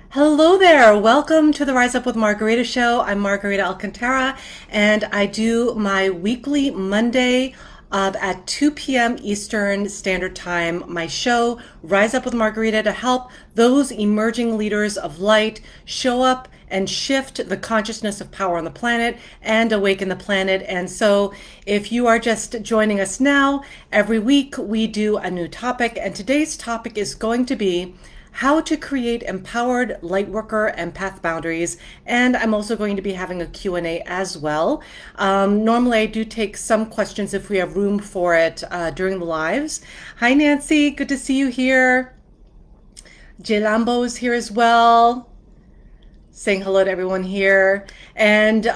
Hello there. Welcome to the Rise Up with Margarita show. I'm Margarita Alcantara, and I do my weekly Monday at 2 p.m. Eastern Standard Time. My show, Rise Up with Margarita, to help those emerging leaders of light show up and shift the consciousness of power on the planet and awaken the planet. And so, if you are just joining us now, every week we do a new topic, and today's topic is going to be how to create empowered lightworker empath boundaries. And I'm also going to be having a Q&A as well. Normally I do take some questions if we have room for it during the lives. Hi, Nancy. Good to see you here. J Lambo is here as well. Saying hello to everyone here. And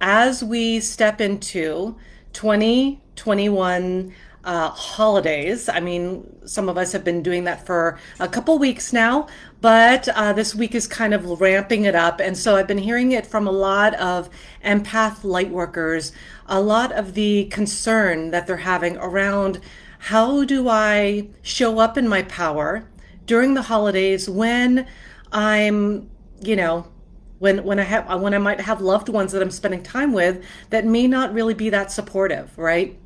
as we step into 2021 holidays. I mean, some of us have been doing that for a couple weeks now, but this week is kind of ramping it up. And so I've been hearing it from a lot of empath light workers, a lot of the concern that they're having around how do I show up in my power during the holidays when I'm, when I might have loved ones that I'm spending time with that may not really be that supportive, right?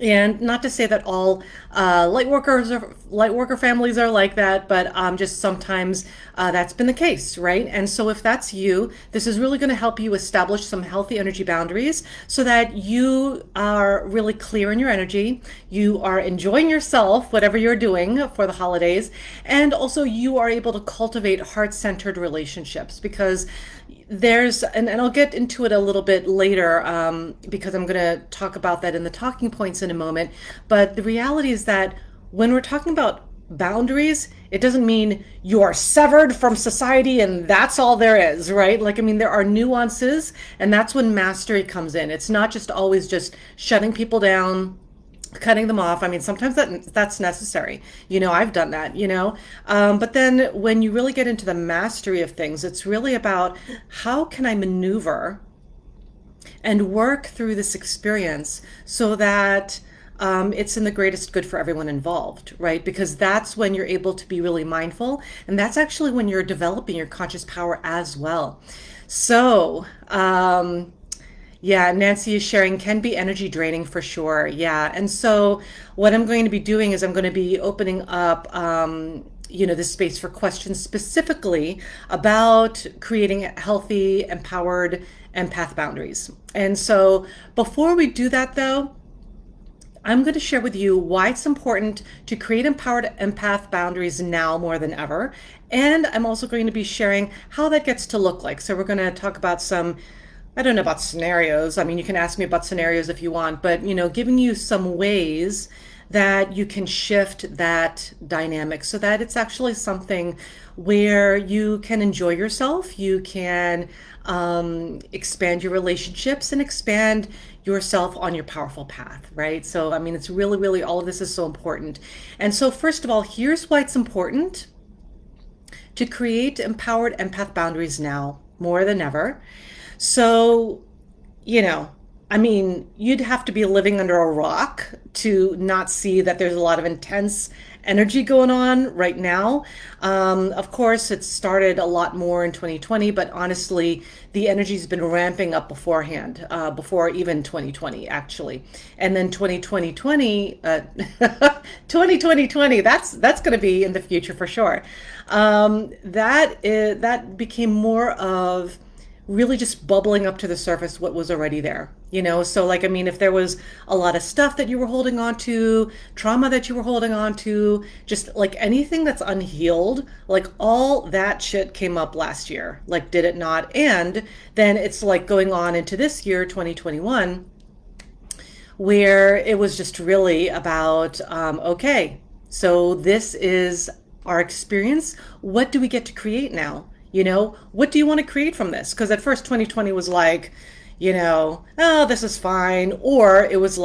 And not to say that all light worker families are like that, but just sometimes that's been the case, right? And so if that's you, this is really going to help you establish some healthy energy boundaries so that you are really clear in your energy, you are enjoying yourself, whatever you're doing for the holidays, and also you are able to cultivate heart-centered relationships because and I'll get into it a little bit later because I'm going to talk about that in the talking points in a moment. But the reality is that when we're talking about boundaries, it doesn't mean you are severed from society and that's all there is, right? There are nuances, and that's when mastery comes in. It's not just always just shutting people down, cutting them off. I mean, sometimes that's necessary. I've done that, but then when you really get into the mastery of things, it's really about how can I maneuver and work through this experience so that it's in the greatest good for everyone involved, right? Because that's when you're able to be really mindful. And that's actually when you're developing your conscious power as well. So, yeah, Nancy is sharing can be energy draining for sure. Yeah. And so what I'm going to be doing is I'm going to be opening up, this space for questions specifically about creating healthy, empowered empath boundaries. And so before we do that though, I'm going to share with you why it's important to create empowered empath boundaries now more than ever. And I'm also going to be sharing how that gets to look like. So we're going to talk about I don't know about scenarios. I mean, you can ask me about scenarios if you want, but giving you some ways that you can shift that dynamic so that it's actually something where you can enjoy yourself, you can expand your relationships and expand yourself on your powerful path, right? So, I mean, it's really, really, all of this is so important. And so first of all, here's why it's important to create empowered empath boundaries now more than ever. So, you'd have to be living under a rock to not see that there's a lot of intense energy going on right now. Of course, it started a lot more in 2020, but honestly, the energy's been ramping up beforehand, before even 2020, actually. And then 2020, 2020, that's going to be in the future for sure. That became more of really just bubbling up to the surface what was already there, so if there was a lot of stuff that you were holding on to, trauma that you were holding on to, just anything that's unhealed, all that shit came up last year, did it not? And then it's going on into this year 2021 where it was just really about okay, so this is our experience, what do we get to create now? What do you want to create from this? Because at first 2020 was oh, this is fine. Or it was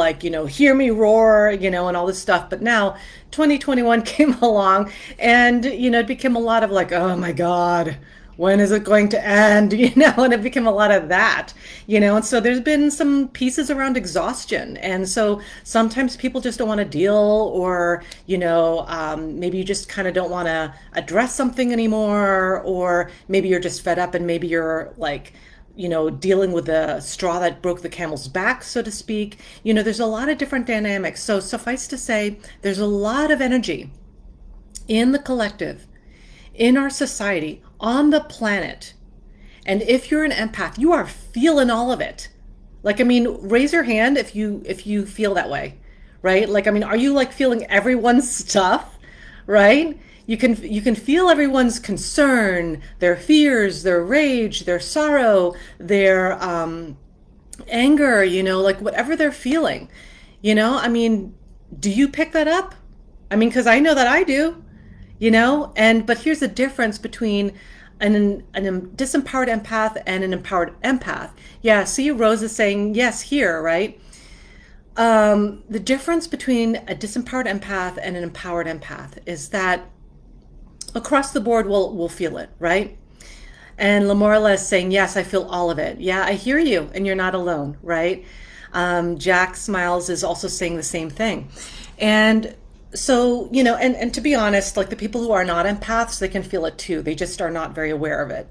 hear me roar, and all this stuff. But now 2021 came along and, it became a lot of oh my God, when is it going to end? And it became a lot of that, and so there's been some pieces around exhaustion. And so sometimes people just don't want to deal, or, maybe you just kind of don't want to address something anymore, or maybe you're just fed up and maybe you're like, dealing with the straw that broke the camel's back, so to speak. There's a lot of different dynamics. So suffice to say, there's a lot of energy in the collective, in our society, on the planet. And if you're an empath, you are feeling all of it. Like, I mean, raise your hand if you feel that way, right? Like, I mean, are you like feeling everyone's stuff, right? You can feel everyone's concern, their fears, their rage, their sorrow, their anger, like whatever they're feeling. I mean, do you pick that up? I mean, because I know that I do, but here's the difference between an disempowered empath and an empowered empath. Yeah, see, Rose is saying yes here, right? The difference between a disempowered empath and an empowered empath is that across the board we'll feel it, right? And Lamorla is saying, yes, I feel all of it. Yeah, I hear you, and you're not alone, right? Jack Smiles is also saying the same thing. And so, and to be honest, like the people who are not empaths, they can feel it too. They just are not very aware of it,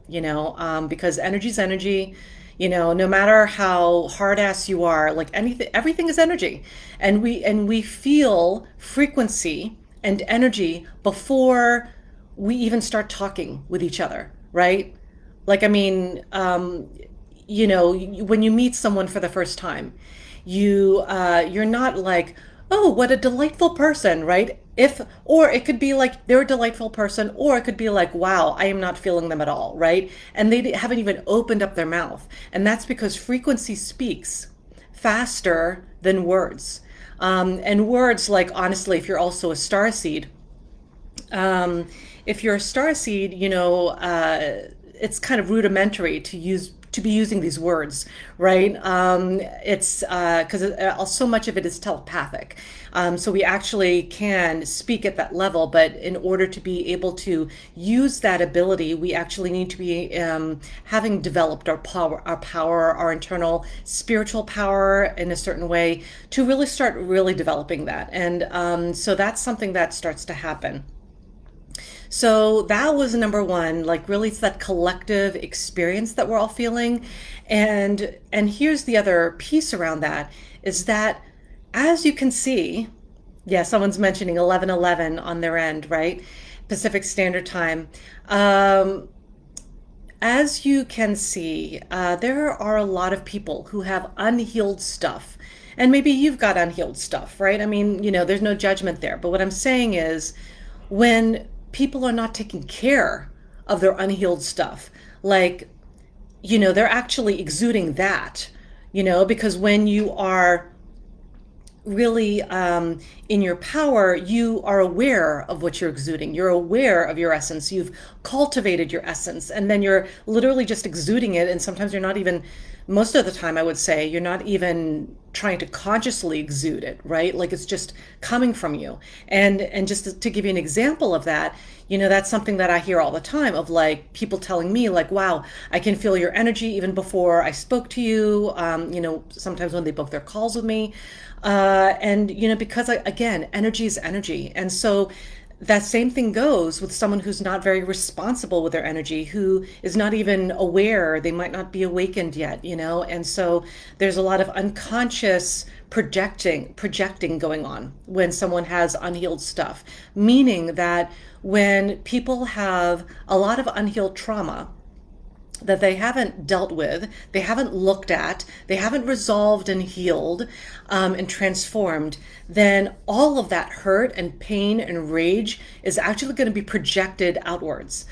because energy's energy. No matter how hard ass you are, like everything is energy. And we feel frequency and energy before we even start talking with each other, right? Like, I mean, when you meet someone for the first time, you're not like, oh, what a delightful person, right? Or it could be like they're a delightful person, or it could be like, wow, I am not feeling them at all, right? And they haven't even opened up their mouth. And that's because frequency speaks faster than words. And words, like, honestly, if you're also a starseed, if you're a starseed, it's kind of rudimentary to be using these words, right? It's because so much of it is telepathic. So we actually can speak at that level, but in order to be able to use that ability, we actually need to be having developed our power, our internal spiritual power in a certain way to really start really developing that. And so that's something that starts to happen. So that was number one, like really it's that collective experience that we're all feeling. And here's the other piece around that is that, as you can see, yeah, someone's mentioning 11:11 on their end, right? Pacific Standard Time. As you can see, there are a lot of people who have unhealed stuff. And maybe you've got unhealed stuff, right? I mean, there's no judgment there. But what I'm saying is, when people are not taking care of their unhealed stuff, like, they're actually exuding that, because when you are really in your power, you are aware of what you're exuding. You're aware of your essence. You've cultivated your essence, and then you're literally just exuding it. And sometimes you're not even, most of the time, I would say, you're not even trying to consciously exude it, right? Like it's just coming from you. And just to give you an example of that, that's something that I hear all the time of like people telling me like, wow, I can feel your energy even before I spoke to you. Sometimes when they book their calls with me. Because again, energy is energy. And so that same thing goes with someone who's not very responsible with their energy, who is not even aware, they might not be awakened yet, and so there's a lot of unconscious projecting going on when someone has unhealed stuff, meaning that when people have a lot of unhealed trauma that they haven't dealt with, they haven't looked at, they haven't resolved and healed and transformed, then all of that hurt and pain and rage is actually going to be projected outwards.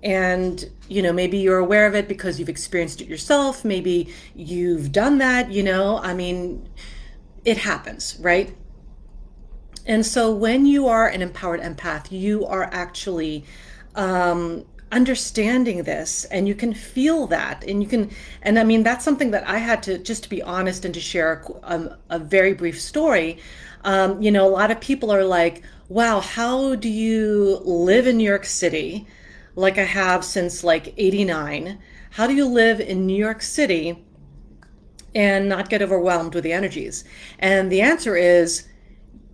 Maybe you're aware of it because you've experienced it yourself. Maybe you've done that, I mean, it happens, right? And so when you are an empowered empath, you are actually understanding this, and you can feel that, and I mean, that's something that I had to, just to be honest and to share a very brief story. A lot of people are like, wow, how do you live in New York City? like I have since like 89? How do you live in New York City and not get overwhelmed with the energies? And the answer is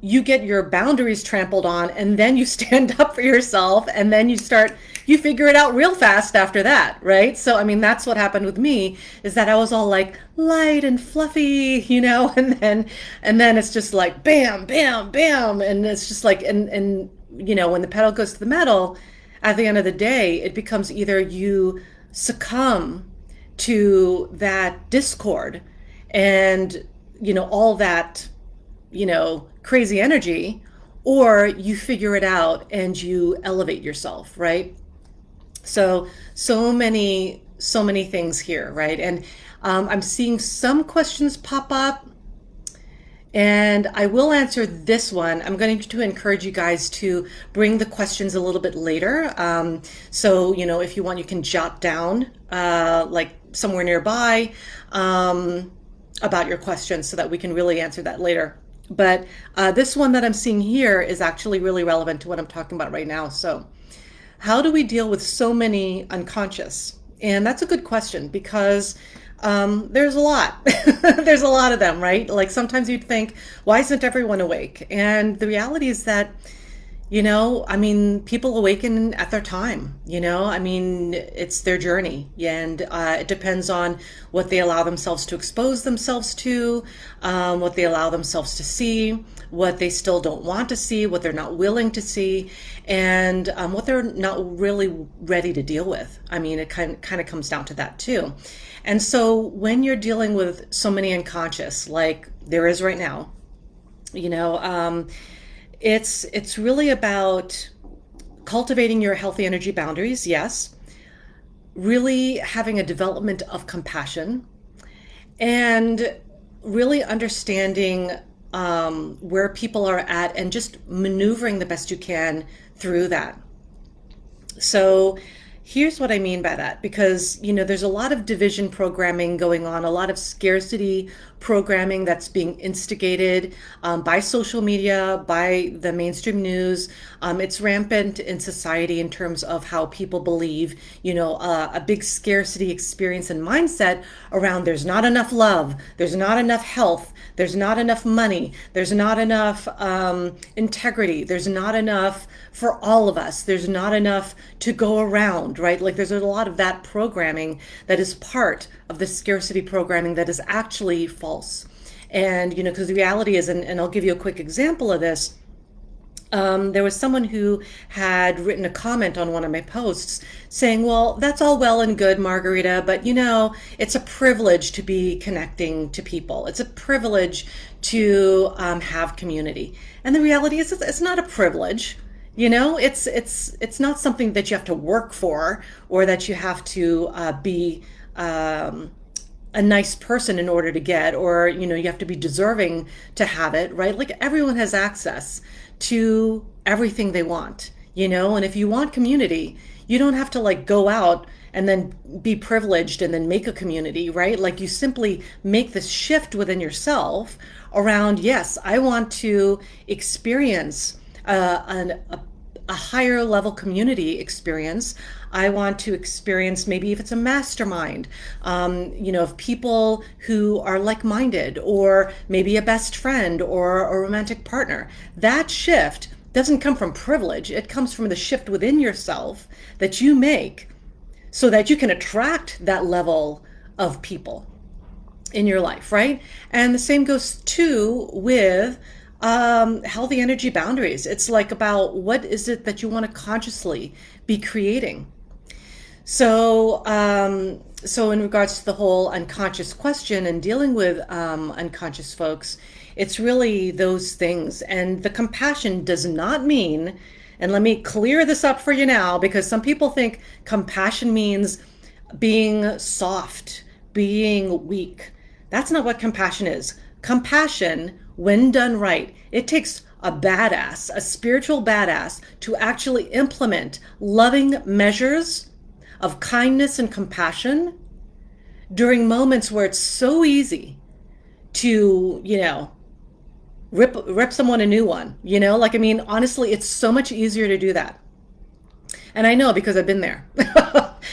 you get your boundaries trampled on, and then you stand up for yourself, and then you figure it out real fast after that, right? So I mean, that's what happened with me, is that I was all like light and fluffy, and then it's just like bam bam bam, and it's just like, and when the pedal goes to the metal, at the end of the day, it becomes either you succumb to that discord and all that crazy energy, or you figure it out and you elevate yourself, right? So many things here, right? And I'm seeing some questions pop up, and I will answer this one. I'm going to encourage you guys to bring the questions a little bit later. So, if you want, you can jot down like somewhere nearby about your questions so that we can really answer that later. But this one that I'm seeing here is actually really relevant to what I'm talking about right now. So, how do we deal with so many unconscious? And that's a good question, because there's a lot. There's a lot of them, right? Like sometimes you'd think, why isn't everyone awake? And the reality is that, people awaken at their time, it's their journey, and it depends on what they allow themselves to expose themselves to, what they allow themselves to see, what they still don't want to see, what they're not willing to see, and what they're not really ready to deal with. It kind of comes down to that too. And so when you're dealing with so many unconscious, like there is right now, it's really about cultivating your healthy energy boundaries, yes, really having a development of compassion, and really understanding where people are at and just maneuvering the best you can through that. So here's what I mean by that, because, there's a lot of division programming going on, a lot of scarcity programming that's being instigated by social media, by the mainstream news. It's rampant in society in terms of how people believe, a big scarcity experience and mindset around there's not enough love, there's not enough health, there's not enough money, there's not enough integrity, there's not enough for all of us, there's not enough to go around, right? Like there's a lot of that programming that is part of the scarcity programming that is actually false. And, because the reality is, and I'll give you a quick example of this. There was someone who had written a comment on one of my posts saying, well, that's all well and good, Margarita, but it's a privilege to be connecting to people. It's a privilege to have community. And the reality is it's not a privilege. It's not something that you have to work for, or that you have to be a nice person in order to get, or you have to be deserving to have it, right? Like everyone has access to everything they want, and if you want community, you don't have to like go out and then be privileged and then make a community, right? Like you simply make this shift within yourself around, yes, I want to experience a higher level community experience. I want to experience, maybe if it's a mastermind, of people who are like-minded, or maybe a best friend or a romantic partner. That shift doesn't come from privilege. It comes from the shift within yourself that you make so that you can attract that level of people in your life, right? And the same goes too with healthy energy boundaries. It's like about what is it that you want to consciously be creating. So in regards to the whole unconscious question and dealing with unconscious folks, it's really those things. And the compassion does not mean, and let me clear this up for you now, because some people think compassion means being soft, being weak. That's not what compassion is. Compassion, when done right, it takes a badass, a spiritual badass, to actually implement loving measures of kindness and compassion during moments where it's so easy to, rip someone a new one, honestly, it's so much easier to do that. And I know because I've been there.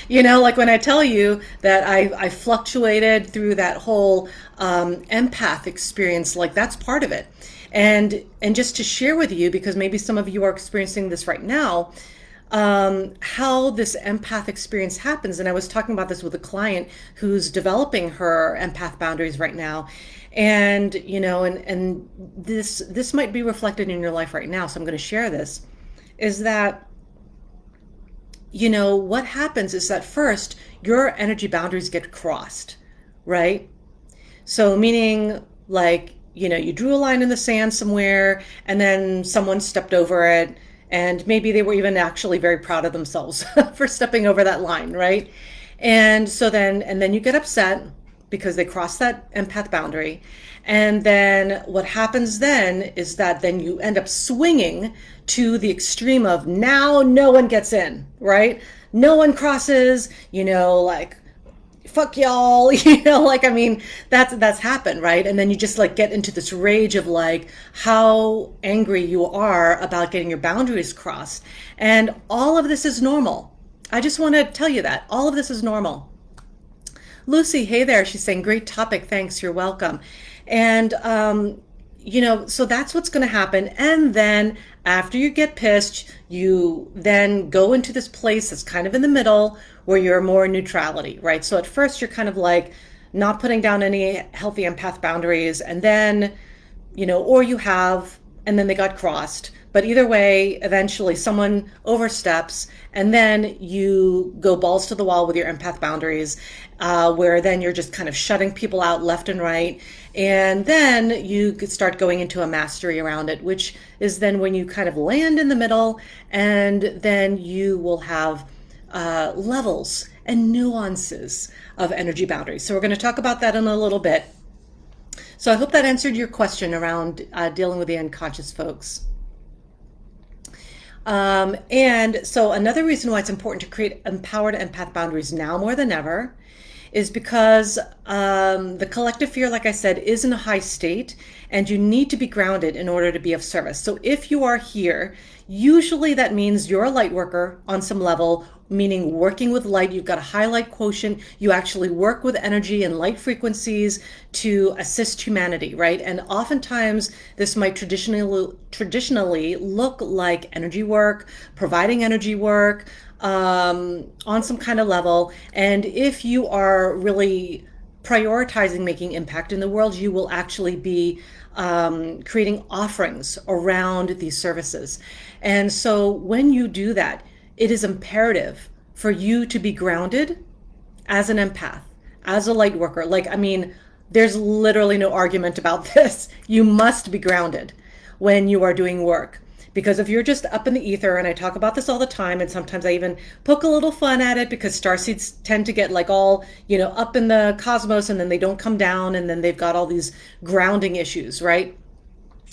You know, like when I tell you that I fluctuated through that whole empath experience, like that's part of it. And just to share with you, because maybe some of you are experiencing this right now, how this empath experience happens. And I was talking about this with a client who's developing her empath boundaries right now. And, you know, and this might be reflected in your life right now. So I'm going to share this, is that, you know, what happens is that first your energy boundaries get crossed, right? So meaning like, you know, you drew a line in the sand somewhere and then someone stepped over it, and maybe they were even actually very proud of themselves for stepping over that line, right? And then you get upset because they cross that empath boundary. And then what happens then is that then you end up swinging to the extreme of now no one gets in, right? No one crosses, you know, like fuck y'all, you know, like, I mean, that's happened, right? And then you just like get into this rage of like how angry you are about getting your boundaries crossed. And all of this is normal. I just want to tell you that all of this is normal. Lucy, hey there. She's saying, great topic. Thanks. You're welcome. And, you know, so that's what's going to happen. And then after you get pissed, you then go into this place that's kind of in the middle where you're more in neutrality, right? So at first you're kind of like not putting down any healthy empath boundaries, and then, you know, or you have, and then they got crossed. But either way, eventually someone oversteps, and then you go balls to the wall with your empath boundaries, where then you're just kind of shutting people out left and right. And then you could start going into a mastery around it, which is then when you kind of land in the middle, and then you will have levels and nuances of energy boundaries. So we're going to talk about that in a little bit. So I hope that answered your question around dealing with the unconscious, folks. And so another reason why it's important to create empowered empath boundaries now more than ever is because the collective fear, like I said, is in a high state, and you need to be grounded in order to be of service. So if you are here, usually that means you're a light worker on some level, meaning working with light. You've got a high light quotient. You actually work with energy and light frequencies to assist humanity, right? And oftentimes this might traditionally look like energy work, providing energy work, on some kind of level. And if you are really prioritizing making impact in the world, you will actually be creating offerings around these services. And so when you do that, it is imperative for you to be grounded as an empath, as a light worker. Like, I mean, there's literally no argument about this. You must be grounded when you are doing work. Because if you're just up in the ether, and I talk about this all the time, and sometimes I even poke a little fun at it because starseeds tend to get like all, you know, up in the cosmos, and then they don't come down, and then they've got all these grounding issues, right?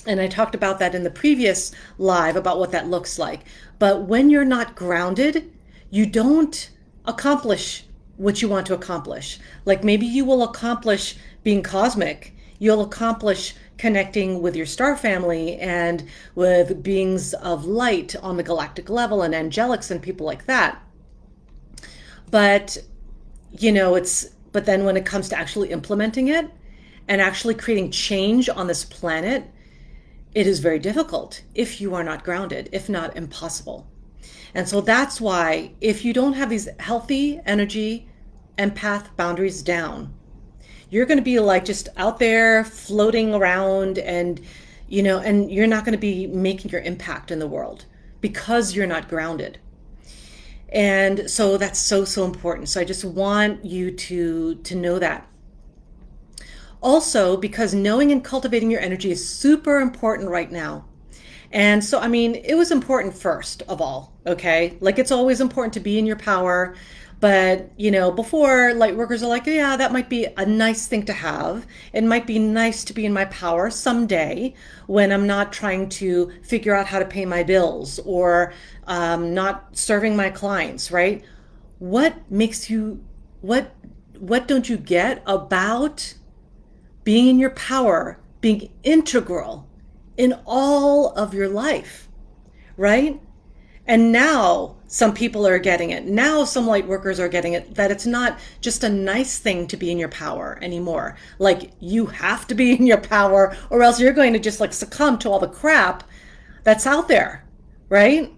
And I talked about that in the previous live about what that looks like. But when you're not grounded, you don't accomplish what you want to accomplish. Like maybe you will accomplish being cosmic. You'll accomplish connecting with your star family and with beings of light on the galactic level and angelics and people like that. But, you know, but then when it comes to actually implementing it and actually creating change on this planet, it is very difficult if you are not grounded, if not impossible. And so that's why if you don't have these healthy energy empath boundaries down, you're going to be like just out there floating around, and, you know, and you're not going to be making your impact in the world because you're not grounded. And so that's so, so important. So I just want you to know that. Also, because knowing and cultivating your energy is super important right now. And so, I mean, it was important first of all, okay? Like it's always important to be in your power. But, you know, before, light workers are like, yeah, that might be a nice thing to have. It might be nice to be in my power someday when I'm not trying to figure out how to pay my bills or not serving my clients, right? What don't you get about being in your power, being integral in all of your life, right? And now some people are getting it. Now some light workers are getting it, that it's not just a nice thing to be in your power anymore. Like you have to be in your power or else you're going to just like succumb to all the crap that's out there, right?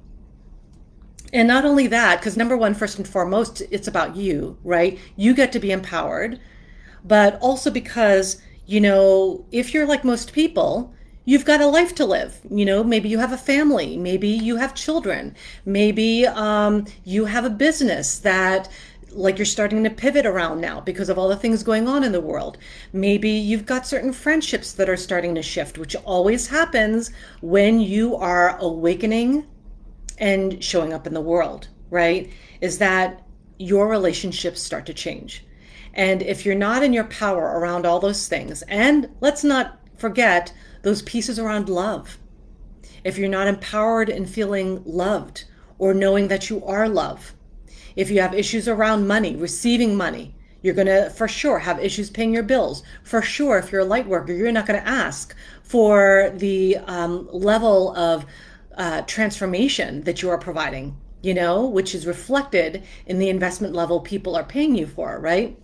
And not only that, because number one, first and foremost, it's about you, right? You get to be empowered, but also because, if you're like most people, you've got a life to live. Maybe you have a family, maybe you have children, maybe you have a business that like you're starting to pivot around now because of all the things going on in the world. Maybe you've got certain friendships that are starting to shift, which always happens when you are awakening and showing up in the world, right? Is that your relationships start to change. And if you're not in your power around all those things, and let's not forget those pieces around love. If you're not empowered in feeling loved or knowing that you are love, if you have issues around money, receiving money, you're going to for sure have issues paying your bills. For sure, if you're a light worker, you're not going to ask for the level of transformation that you are providing, which is reflected in the investment level people are paying you for, right?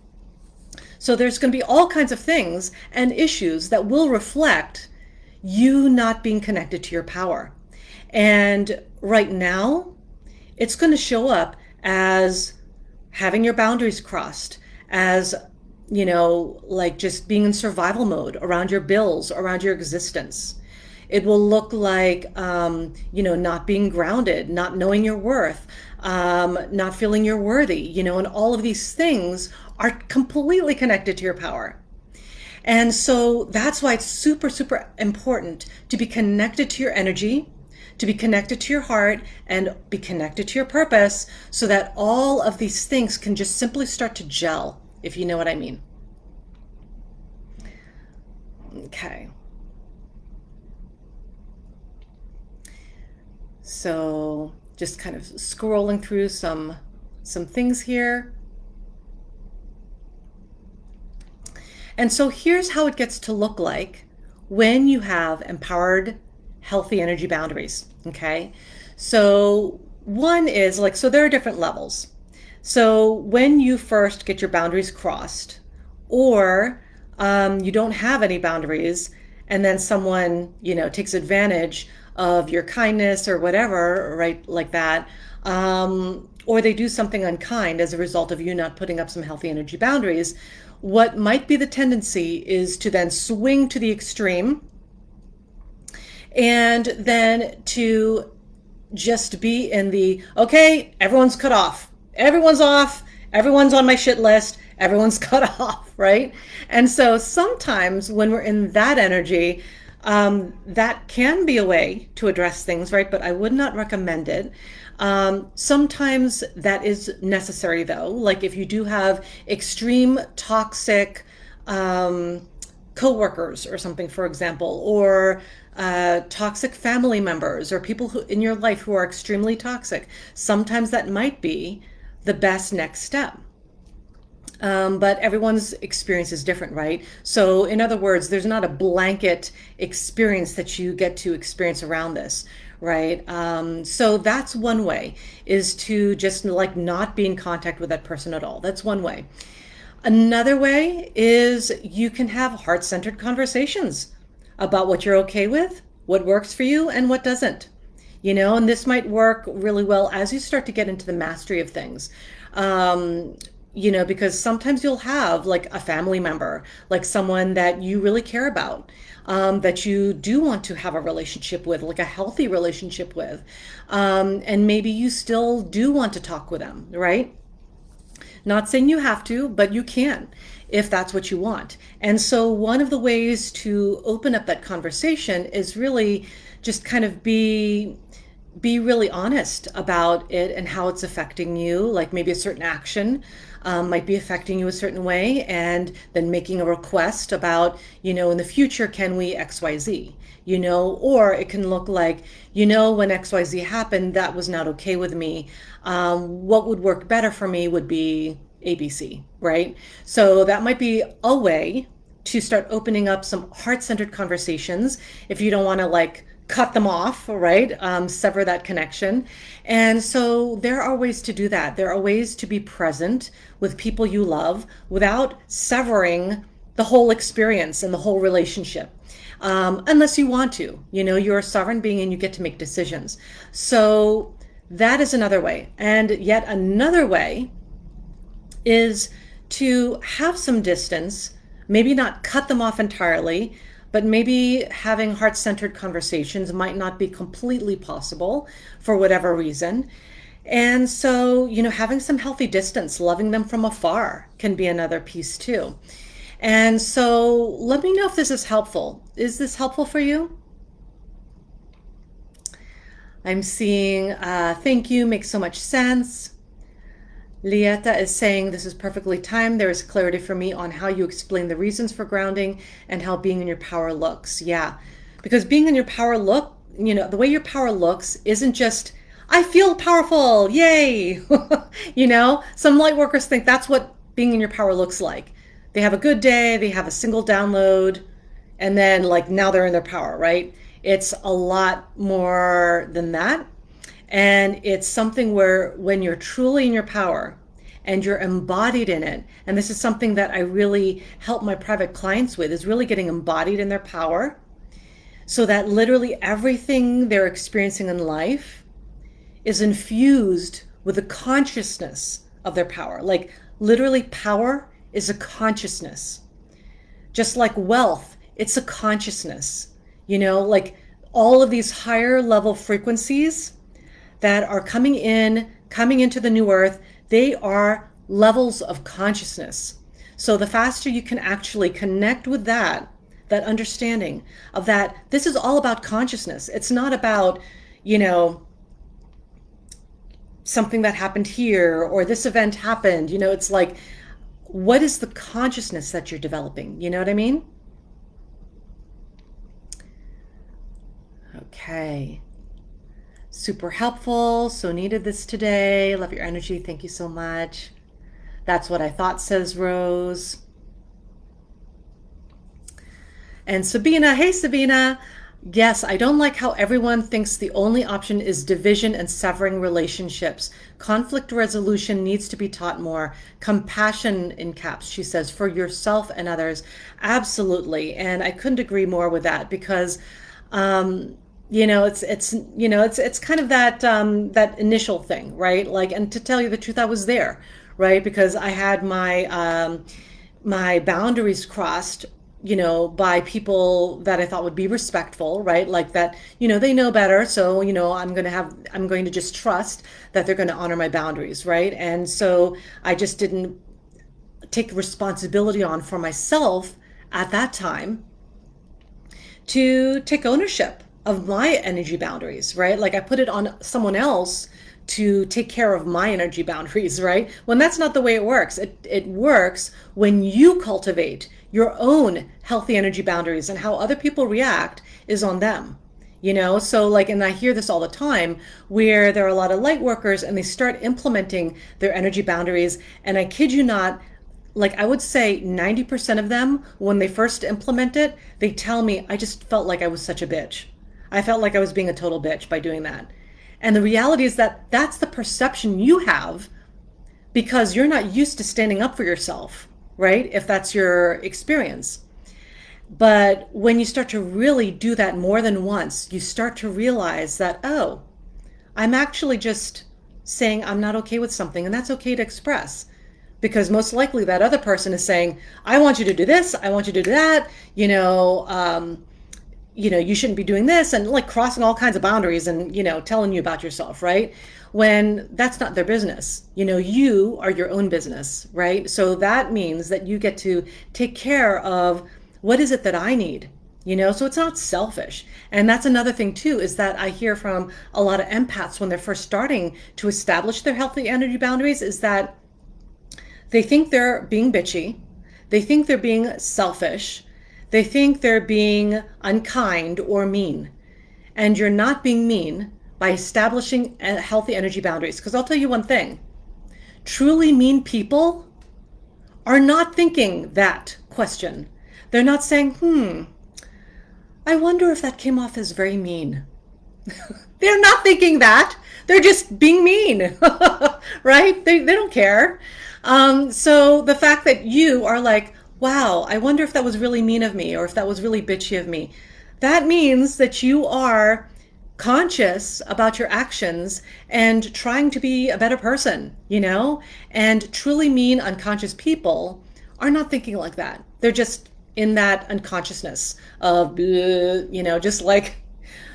So there's going to be all kinds of things and issues that will reflect you not being connected to your power. And right now, it's going to show up as having your boundaries crossed, as, like just being in survival mode around your bills, around your existence. It will look like, not being grounded, not knowing your worth, not feeling you're worthy, and all of these things are completely connected to your power. And so that's why it's super, super important to be connected to your energy, to be connected to your heart, and be connected to your purpose so that all of these things can just simply start to gel, if you know what I mean. Okay. So just kind of scrolling through some things here. And so here's how it gets to look like when you have empowered, healthy energy boundaries, okay? So one is like, so there are different levels. So when you first get your boundaries crossed, or you don't have any boundaries, and then someone, takes advantage of your kindness or whatever, right, like that, or they do something unkind as a result of you not putting up some healthy energy boundaries, what might be the tendency is to then swing to the extreme and then to just be in the, okay, everyone's cut off, everyone's off, everyone's on my shit list, everyone's cut off, right? And so sometimes when we're in that energy, that can be a way to address things, right? But I would not recommend it. Sometimes that is necessary though. Like if you do have extreme toxic coworkers or something, for example, or toxic family members or people who in your life who are extremely toxic, sometimes that might be the best next step. But everyone's experience is different, right? So in other words, there's not a blanket experience that you get to experience around this, right? So that's one way, is to just like not be in contact with that person at all. That's one way. Another way is you can have heart-centered conversations about what you're okay with, what works for you, and what doesn't. And this might work really well as you start to get into the mastery of things. Because sometimes you'll have like a family member, like someone that you really care about, that you do want to have a relationship with, like a healthy relationship with. And maybe you still do want to talk with them, right? Not saying you have to, but you can if that's what you want. And so one of the ways to open up that conversation is really just kind of be really honest about it and how it's affecting you. Like maybe a certain action might be affecting you a certain way, and then making a request about, in the future, can we XYZ? Or it can look like, when XYZ happened, that was not okay with me. What would work better for me would be ABC, right? So that might be a way to start opening up some heart-centered conversations if you don't want to like cut them off, right? Sever that connection. And so there are ways to do that. There are ways to be present with people you love without severing the whole experience and the whole relationship. Unless you want to, you're a sovereign being and you get to make decisions. So that is another way. And yet another way is to have some distance, maybe not cut them off entirely, but maybe having heart-centered conversations might not be completely possible for whatever reason. And so, having some healthy distance, loving them from afar can be another piece too. And so let me know if this is helpful. Is this helpful for you? I'm seeing, thank you, makes so much sense. Lieta is saying, this is perfectly timed. There is clarity for me on how you explain the reasons for grounding and how being in your power looks. Yeah, because being in your power the way your power looks isn't just, I feel powerful, yay. Some light workers think that's what being in your power looks like. They have a good day, they have a single download, and then now they're in their power, right? It's a lot more than that. And it's something where when you're truly in your power and you're embodied in it, and this is something that I really help my private clients with, is really getting embodied in their power so that literally everything they're experiencing in life is infused with the consciousness of their power. Literally power is a consciousness. Just like wealth, it's a consciousness. All of these higher level frequencies that are coming into the new earth, they are levels of consciousness. So the faster you can actually connect with that understanding of that, this is all about consciousness. It's not about, something that happened here or this event happened. It's what is the consciousness that you're developing? You know what I mean? Okay. Super helpful. So needed this today. Love your energy. Thank you so much. That's what I thought, says Rose. And Sabina, hey Sabina. Yes, I don't like how everyone thinks the only option is division and severing relationships. Conflict resolution needs to be taught more. Compassion in caps, she says, for yourself and others. Absolutely. And I couldn't agree more with that because it's kind of that initial thing, right? And to tell you the truth, I was there, right? Because I had my boundaries crossed, by people that I thought would be respectful, right? That, they know better. So, I'm going to just trust that they're going to honor my boundaries, right? And so I just didn't take responsibility on for myself at that time to take ownership of my energy boundaries, right? I put it on someone else to take care of my energy boundaries, right? When that's not the way it works. It works when you cultivate your own healthy energy boundaries, and how other people react is on them. So and I hear this all the time where there are a lot of light workers and they start implementing their energy boundaries, and I kid you not, I would say 90% of them, when they first implement it, they tell me, I just felt like I was such a bitch. I felt like I was being a total bitch by doing that. And the reality is that that's the perception you have because you're not used to standing up for yourself, right? If that's your experience. But when you start to really do that more than once, you start to realize that, oh, I'm actually just saying I'm not okay with something, and that's okay to express. Because most likely that other person is saying, I want you to do this, I want you to do that, you shouldn't be doing this, and crossing all kinds of boundaries and, telling you about yourself, right? When that's not their business. You are your own business, right? So that means that you get to take care of what is it that I need, so it's not selfish. And that's another thing too, is that I hear from a lot of empaths when they're first starting to establish their healthy energy boundaries is that they think they're being bitchy. They think they're being selfish. They think they're being unkind or mean. And you're not being mean by establishing healthy energy boundaries. Because I'll tell you one thing. Truly mean people are not thinking that question. They're not saying, I wonder if that came off as very mean. They're not thinking that. They're just being mean, right? They don't care. So the fact that you are like, wow, I wonder if that was really mean of me or if that was really bitchy of me, that means that you are conscious about your actions and trying to be a better person, you know? And truly mean, unconscious people are not thinking like that. They're just in that unconsciousness of,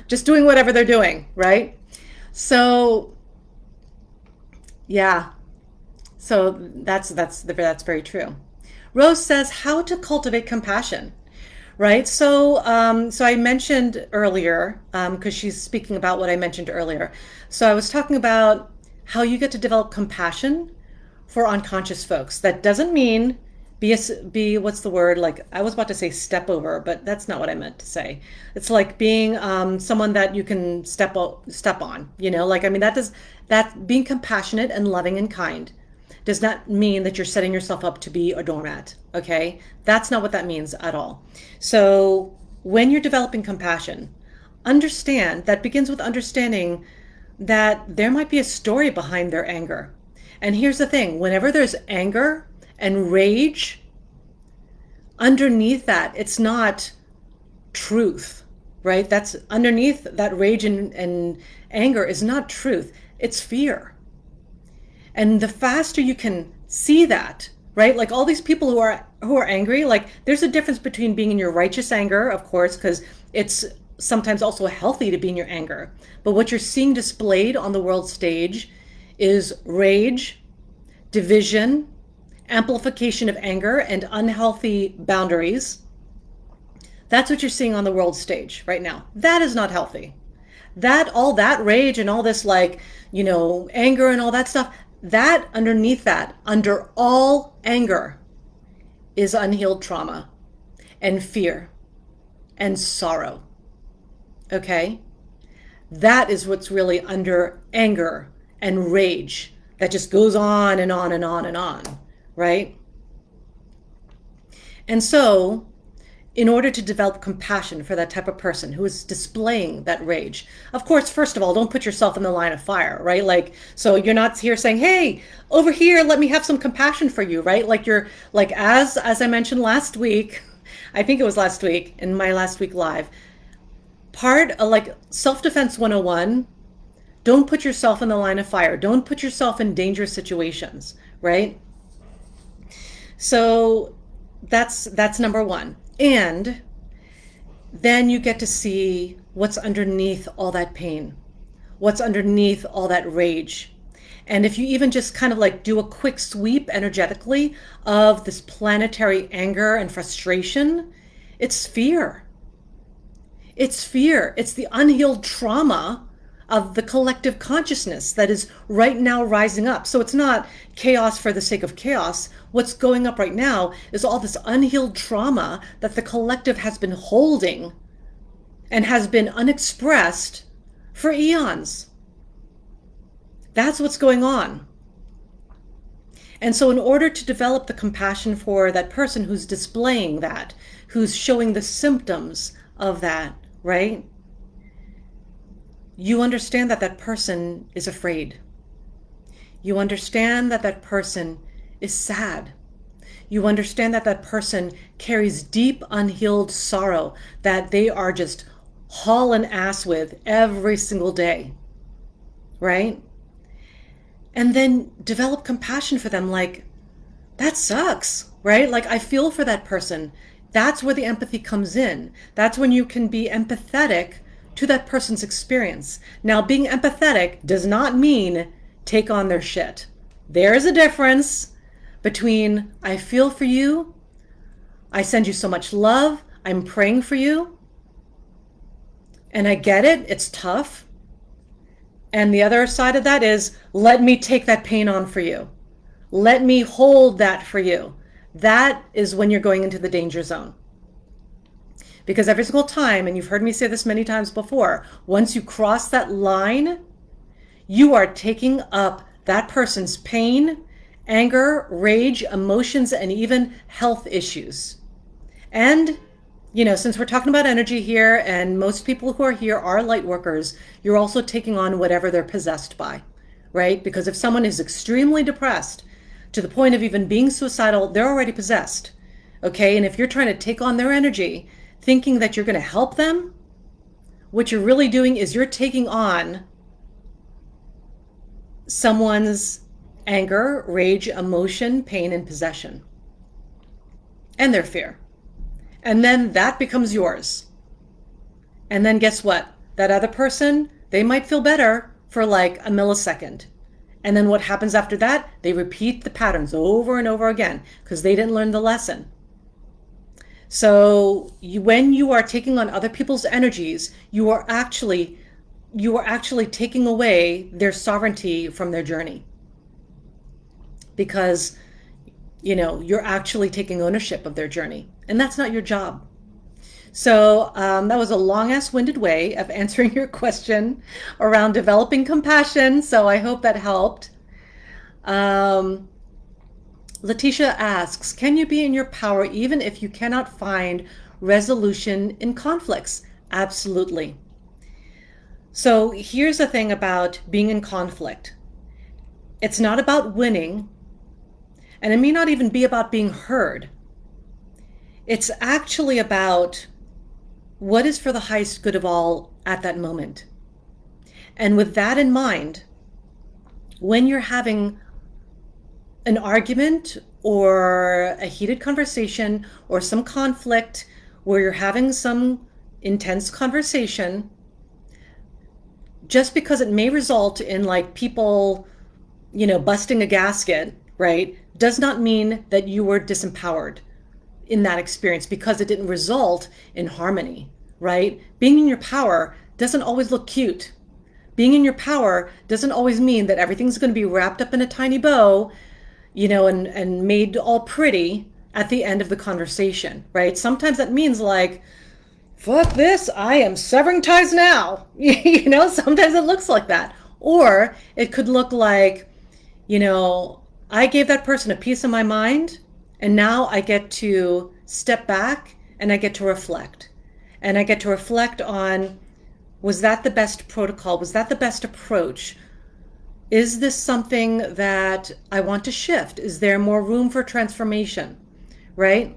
just doing whatever they're doing, right? So, yeah. So that's very true. Rose says, how to cultivate compassion, right? So I mentioned earlier, because she's speaking about what I mentioned earlier. So I was talking about how you get to develop compassion for unconscious folks. That doesn't mean be what's the word? Like, I was about to say step over, but that's not what I meant to say. It's like being someone that you can step on. Like, I mean, that being compassionate and loving and kind does not mean that you're setting yourself up to be a doormat. Okay, that's not what that means at all. So when you're developing compassion, understand that begins with understanding that there might be a story behind their anger. And here's the thing: whenever there's anger and rage, underneath that, it's not truth, right? That's underneath that rage and anger is not truth, it's fear. And the faster you can see that, right? Like all these people who are angry, like there's a difference between being in your righteous anger, of course, because it's sometimes also healthy to be in your anger. But what you're seeing displayed on the world stage is rage, division, amplification of anger, and unhealthy boundaries. That's what you're seeing on the world stage right now. That is not healthy. All that rage and all this anger and all that stuff, that underneath that, under all anger, is unhealed trauma and fear and sorrow. Okay? That is what's really under anger and rage that just goes on and on and on and on. Right? And so, in order to develop compassion for that type of person who is displaying that rage, of course, first of all, don't put yourself in the line of fire, right? Like, so you're not here saying, hey, over here, let me have some compassion for you, right? Like you're like, as I mentioned last week, I think it was last week in my last week live, like self-defense 101, don't put yourself in the line of fire. Don't put yourself in dangerous situations, right? So that's number one. And then you get to see what's underneath all that pain, what's underneath all that rage. And if you even just kind of like do a quick sweep energetically of this planetary anger and frustration, it's fear. It's fear. It's the unhealed trauma of the collective consciousness that is right now rising up. So it's not chaos for the sake of chaos. What's going up right now is all this unhealed trauma that the collective has been holding and has been unexpressed for eons. That's what's going on. And so in order to develop the compassion for that person who's displaying that, who's showing the symptoms of that, right? You understand that that person is afraid. You understand that that person is sad. You understand that that person carries deep unhealed sorrow that they are just hauling ass with every single day, right? And then develop compassion for them, like, that sucks, right? Like, I feel for that person. That's where the empathy comes in. That's when you can be empathetic to that person's experience. Now, being empathetic does not mean take on their shit. There is a difference between I feel for you, I send you so much love, I'm praying for you, and I get it, it's tough. And the other side of that is, let me take that pain on for you. Let me hold that for you. That is when you're going into the danger zone. Because every single time, and you've heard me say this many times before, once you cross that line, you are taking up that person's pain, anger, rage, emotions, and even health issues. And Since we're talking about energy here, and most people who are here are light workers, you're also taking on whatever they're possessed by, right? Because if someone is extremely depressed to the point of even being suicidal, they're already possessed, okay? And if you're trying to take on their energy, thinking that you're going to help them, what you're really doing is you're taking on someone's anger, rage, emotion, pain, and possession, and their fear. And then that becomes yours. And then guess what? That other person, they might feel better for like a millisecond. And then what happens after that? They repeat the patterns over and over again because they didn't learn the lesson. So when you are taking on other people's energies, you are actually taking away their sovereignty from their journey. Because you're actually taking ownership of their journey, and that's not your job. So that was a long-ass-winded way of answering your question around developing compassion. So I hope that helped. Letitia asks, can you be in your power even if you cannot find resolution in conflicts? Absolutely. So here's the thing about being in conflict. It's not about winning, and it may not even be about being heard. It's actually about what is for the highest good of all at that moment. And with that in mind, when you're having an argument or a heated conversation or some conflict where you're having some intense conversation, just because it may result in like people, busting a gasket, right, does not mean that you were disempowered in that experience because it didn't result in harmony, right? Being in your power doesn't always look cute. Being in your power doesn't always mean that everything's going to be wrapped up in a tiny bow, and made all pretty at the end of the conversation, right? Sometimes that means like, fuck this, I am severing ties now. Sometimes it looks like that. Or it could look like, I gave that person a piece of my mind, and now I get to step back and I get to reflect. And I get to reflect on, was that the best protocol? Was that the best approach? Is this something that I want to shift? Is there more room for transformation, right?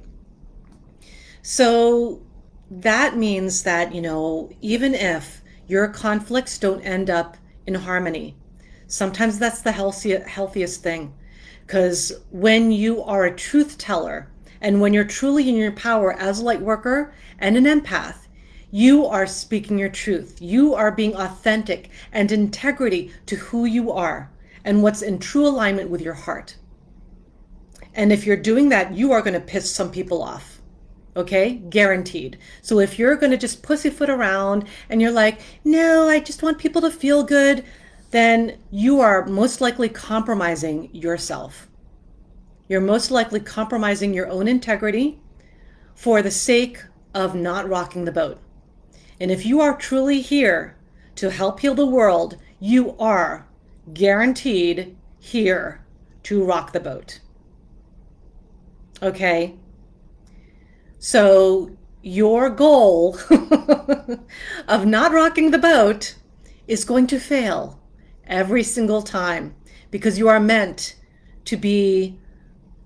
So that means that, even if your conflicts don't end up in harmony, sometimes that's the healthiest thing. Because when you are a truth teller and when you're truly in your power as a light worker and an empath, you are speaking your truth. You are being authentic and integrity to who you are and what's in true alignment with your heart. And if you're doing that, you are going to piss some people off. Okay? Guaranteed. So if you're going to just pussyfoot around and you're like, no, I just want people to feel good, then you are most likely compromising yourself. You're most likely compromising your own integrity for the sake of not rocking the boat. And if you are truly here to help heal the world, you are guaranteed here to rock the boat. Okay? So your goal of not rocking the boat is going to fail every single time because you are meant to be,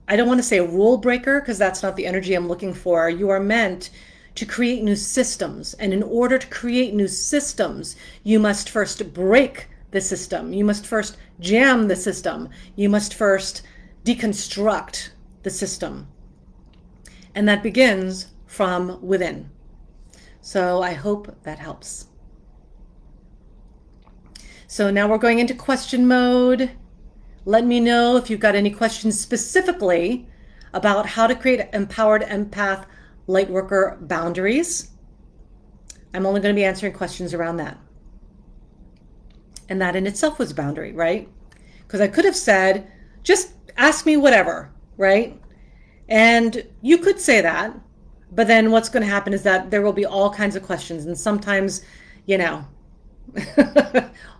I don't want to say a rule breaker because that's not the energy I'm looking for. You are meant to create new systems. And in order to create new systems, you must first break the system. You must first jam the system. You must first deconstruct the system. And that begins from within. So I hope that helps. So now we're going into question mode. Let me know if you've got any questions specifically about how to create empowered empath lightworker boundaries. I'm only going to be answering questions around that. And that in itself was a boundary, right? Because I could have said, just ask me whatever, right? And you could say that, but then what's going to happen is that there will be all kinds of questions. And sometimes,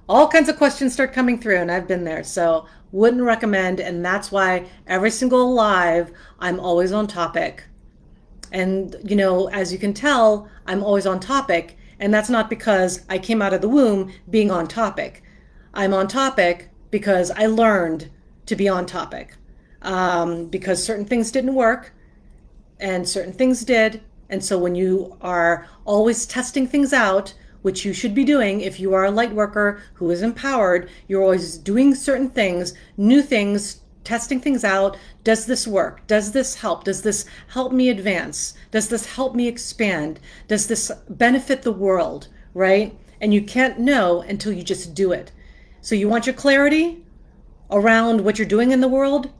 all kinds of questions start coming through, and I've been there. So wouldn't recommend. And that's why every single live, I'm always on topic. And, as you can tell, I'm always on topic. And that's not because I came out of the womb being on topic. I'm on topic because I learned to be on topic. Because certain things didn't work and certain things did. And so when you are always testing things out, which you should be doing if you are a light worker who is empowered, you're always doing certain things, new things, testing things out. Does this work? Does this help? Does this help me advance? Does this help me expand? Does this benefit the world? Right? And you can't know until you just do it. So you want your clarity around what you're doing in the world?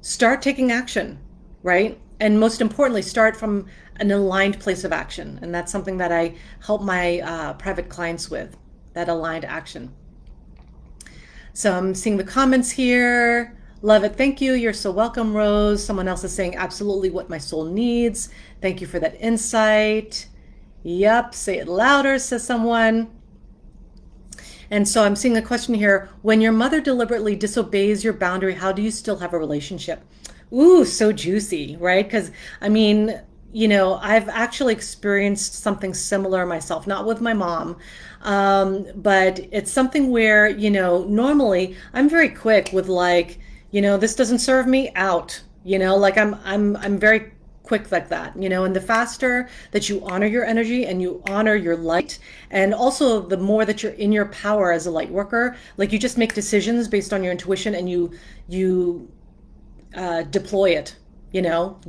Start taking action, right? And most importantly, start from an aligned place of action. And that's something that I help my private clients with, that aligned action. So I'm seeing the comments here. Love it. Thank you. You're so welcome, Rose. Someone else is saying absolutely what my soul needs. Thank you for that insight. Yep. Say it louder, says someone. And so I'm seeing a question here. When your mother deliberately disobeys your boundary, how do you still have a relationship? Ooh, so juicy, right? Because I've actually experienced something similar myself, not with my mom, but it's something where, normally I'm very quick with this doesn't serve me out, I'm very quick like that, and the faster that you honor your energy and you honor your light, and also the more that you're in your power as a light worker, you just make decisions based on your intuition and you deploy it, you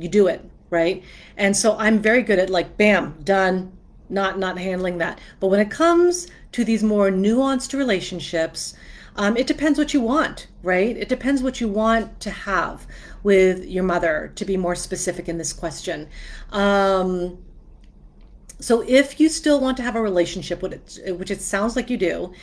do it, right? And so I'm very good at bam, done, not handling that. But when it comes to these more nuanced relationships, it depends what you want, right? It depends what you want to have with your mother, to be more specific in this question. So if you still want to have a relationship, which it sounds like you do,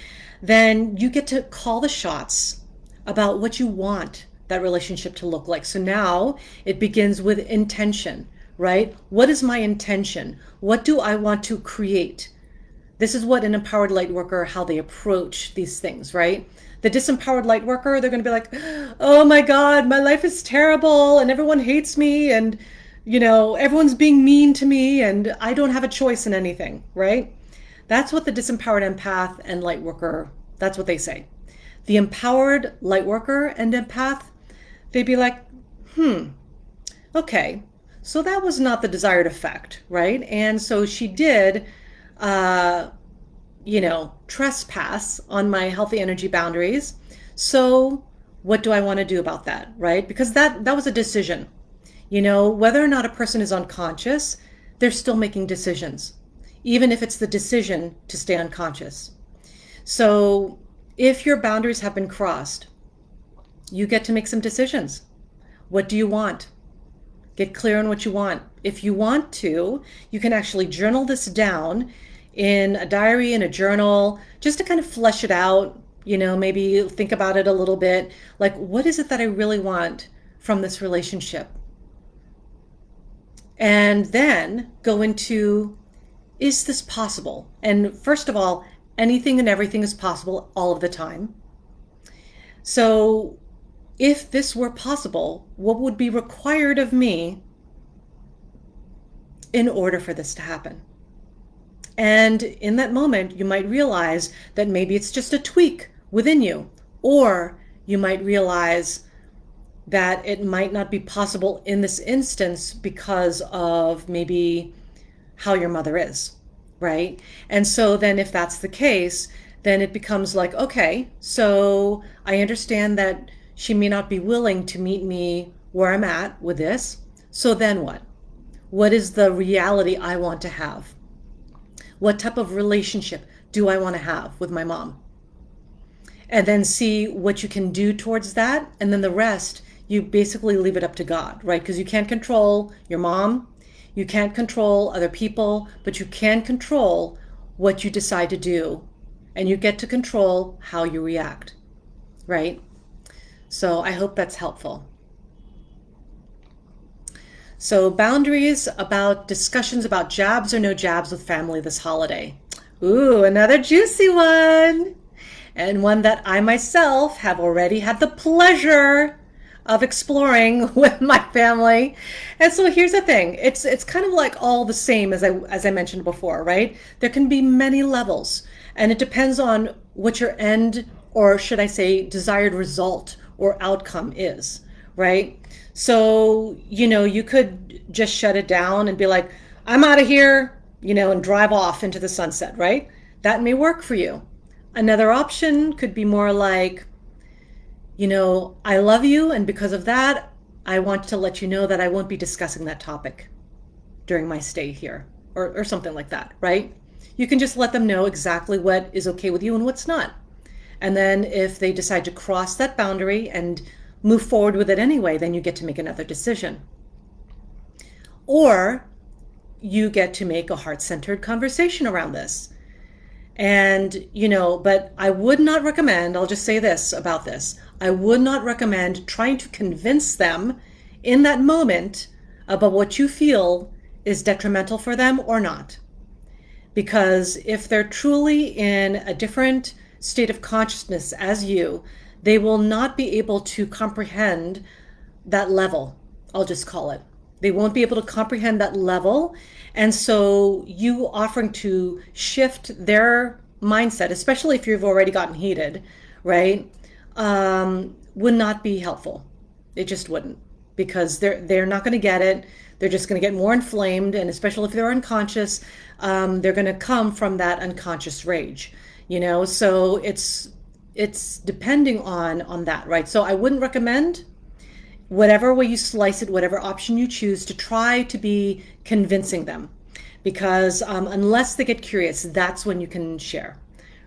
then you get to call the shots about what you want that relationship to look like. So now it begins with intention, right? What is my intention? What do I want to create? This is what an empowered light worker, how they approach these things, right? The disempowered light worker, they're going to be like, oh my God, my life is terrible and everyone hates me and, everyone's being mean to me and I don't have a choice in anything, right? That's what the disempowered empath and light worker, that's what they say. The empowered light worker and empath, they'd be like, okay, so that was not the desired effect, right? And so she did, trespass on my healthy energy boundaries. So what do I want to do about that, right? Because that was a decision. Whether or not a person is unconscious, they're still making decisions, even if it's the decision to stay unconscious. So if your boundaries have been crossed, you get to make some decisions. What do you want? Get clear on what you want. If you want to, you can actually journal this down in a diary, in a journal, just to kind of flesh it out, maybe think about it a little bit. What is it that I really want from this relationship? And then go into, is this possible? And first of all, anything and everything is possible all of the time. So if this were possible, what would be required of me in order for this to happen? And in that moment, you might realize that maybe it's just a tweak within you, or you might realize that it might not be possible in this instance because of maybe how your mother is, right? And so then if that's the case, then it becomes like, okay, so I understand that she may not be willing to meet me where I'm at with this. So then what? What is the reality I want to have? What type of relationship do I want to have with my mom? And then see what you can do towards that. And then the rest, you basically leave it up to God, right? Because you can't control your mom. You can't control other people, but you can control what you decide to do. And you get to control how you react, right? So I hope that's helpful. So boundaries about discussions about jabs or no jabs with family this holiday. Ooh, another juicy one. And one that I myself have already had the pleasure of exploring with my family. And so here's the thing. It's kind of like all the same as I mentioned before, right? There can be many levels, and it depends on what your end, or should I say desired result or outcome is, right? So, you could just shut it down and be like, I'm out of here, and drive off into the sunset, right? That may work for you. Another option could be more like, I love you, and because of that, I want to let you know that I won't be discussing that topic during my stay here, or something like that, right? You can just let them know exactly what is okay with you and what's not. And then if they decide to cross that boundary and move forward with it anyway, then you get to make another decision. Or you get to make a heart-centered conversation around this. And, but I would not recommend, I'll just say this about this, I would not recommend trying to convince them in that moment about what you feel is detrimental for them or not. Because if they're truly in a different state of consciousness as you, they will not be able to comprehend that level, I'll just call it. They won't be able to comprehend that level. And so you offering to shift their mindset, especially if you've already gotten heated, right, would not be helpful. It just wouldn't, because they're not going to get it. They're just going to get more inflamed, and especially if they're unconscious, they're going to come from that unconscious rage, So it's depending on that, right? So I wouldn't recommend, whatever way you slice it, whatever option you choose, to try to be convincing them, because unless they get curious, that's when you can share,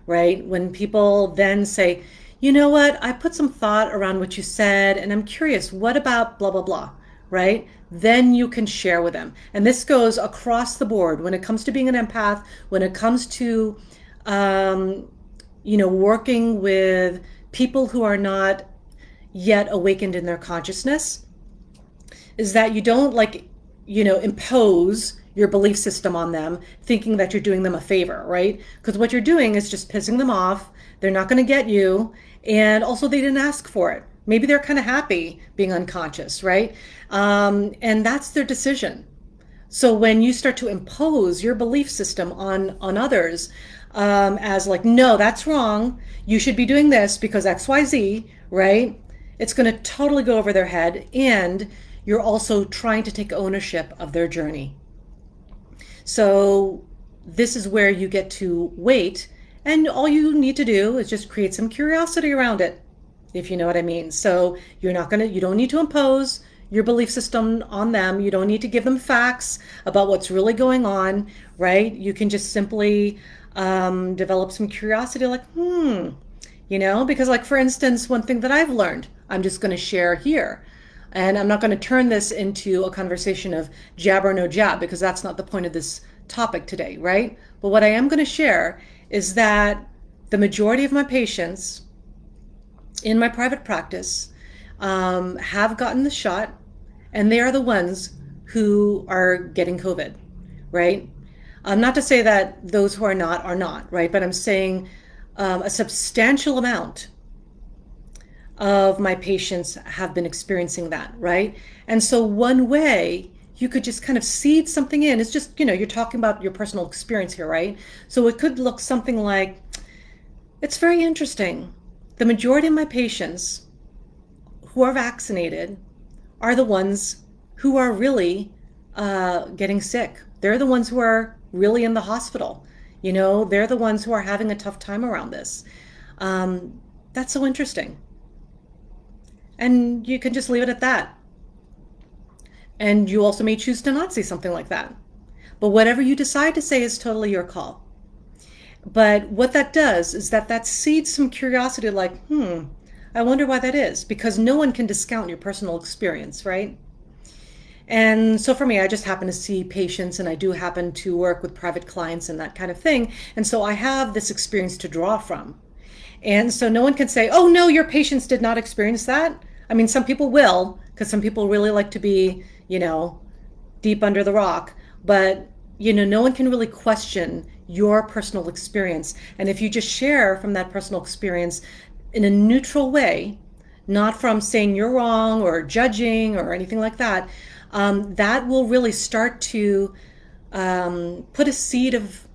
right? When people then say, you know what, I put some thought around what you said, and I'm curious, what about blah, blah, blah, right? Then you can share with them. And this goes across the board when it comes to being an empath, when it comes to, working with people who are not yet awakened in their consciousness, is that you don't impose your belief system on them thinking that you're doing them a favor, right? Because what you're doing is just pissing them off. They're not going to get you. And also they didn't ask for it. Maybe they're kind of happy being unconscious, right? And that's their decision. So when you start to impose your belief system on others, as like, no, that's wrong, you should be doing this because XYZ, right? It's going to totally go over their head, and you're also trying to take ownership of their journey. So this is where you get to wait, and all you need to do is just create some curiosity around it, if you know what I mean. So you don't need to impose your belief system on them. You don't need to give them facts about what's really going on, right? You can just simply develop some curiosity, like, because like, for instance, one thing that I've learned, I'm just going to share here. And I'm not going to turn this into a conversation of jab or no jab, because that's not the point of this topic today, right? But what I am going to share is that the majority of my patients in my private practice have gotten the shot, and they are the ones who are getting COVID, right? Not to say that those who are not, right? But I'm saying a substantial amount of my patients have been experiencing that, right? And so one way you could just kind of seed something in is just, you're talking about your personal experience here, right? So it could look something like, it's very interesting. The majority of my patients who are vaccinated are the ones who are really getting sick. They're the ones who are really in the hospital. They're the ones who are having a tough time around this. That's so interesting. And you can just leave it at that. And you also may choose to not say something like that. But whatever you decide to say is totally your call. But what that does is that seeds some curiosity, like, I wonder why that is, because no one can discount your personal experience, right? And so for me, I just happen to see patients, and I do happen to work with private clients and that kind of thing. And so I have this experience to draw from. And so no one can say, oh no, your patients did not experience that. I mean, some people will, because some people really like to be, deep under the rock. But, no one can really question your personal experience. And if you just share from that personal experience in a neutral way, not from saying you're wrong or judging or anything like that, that will really start to put a seed of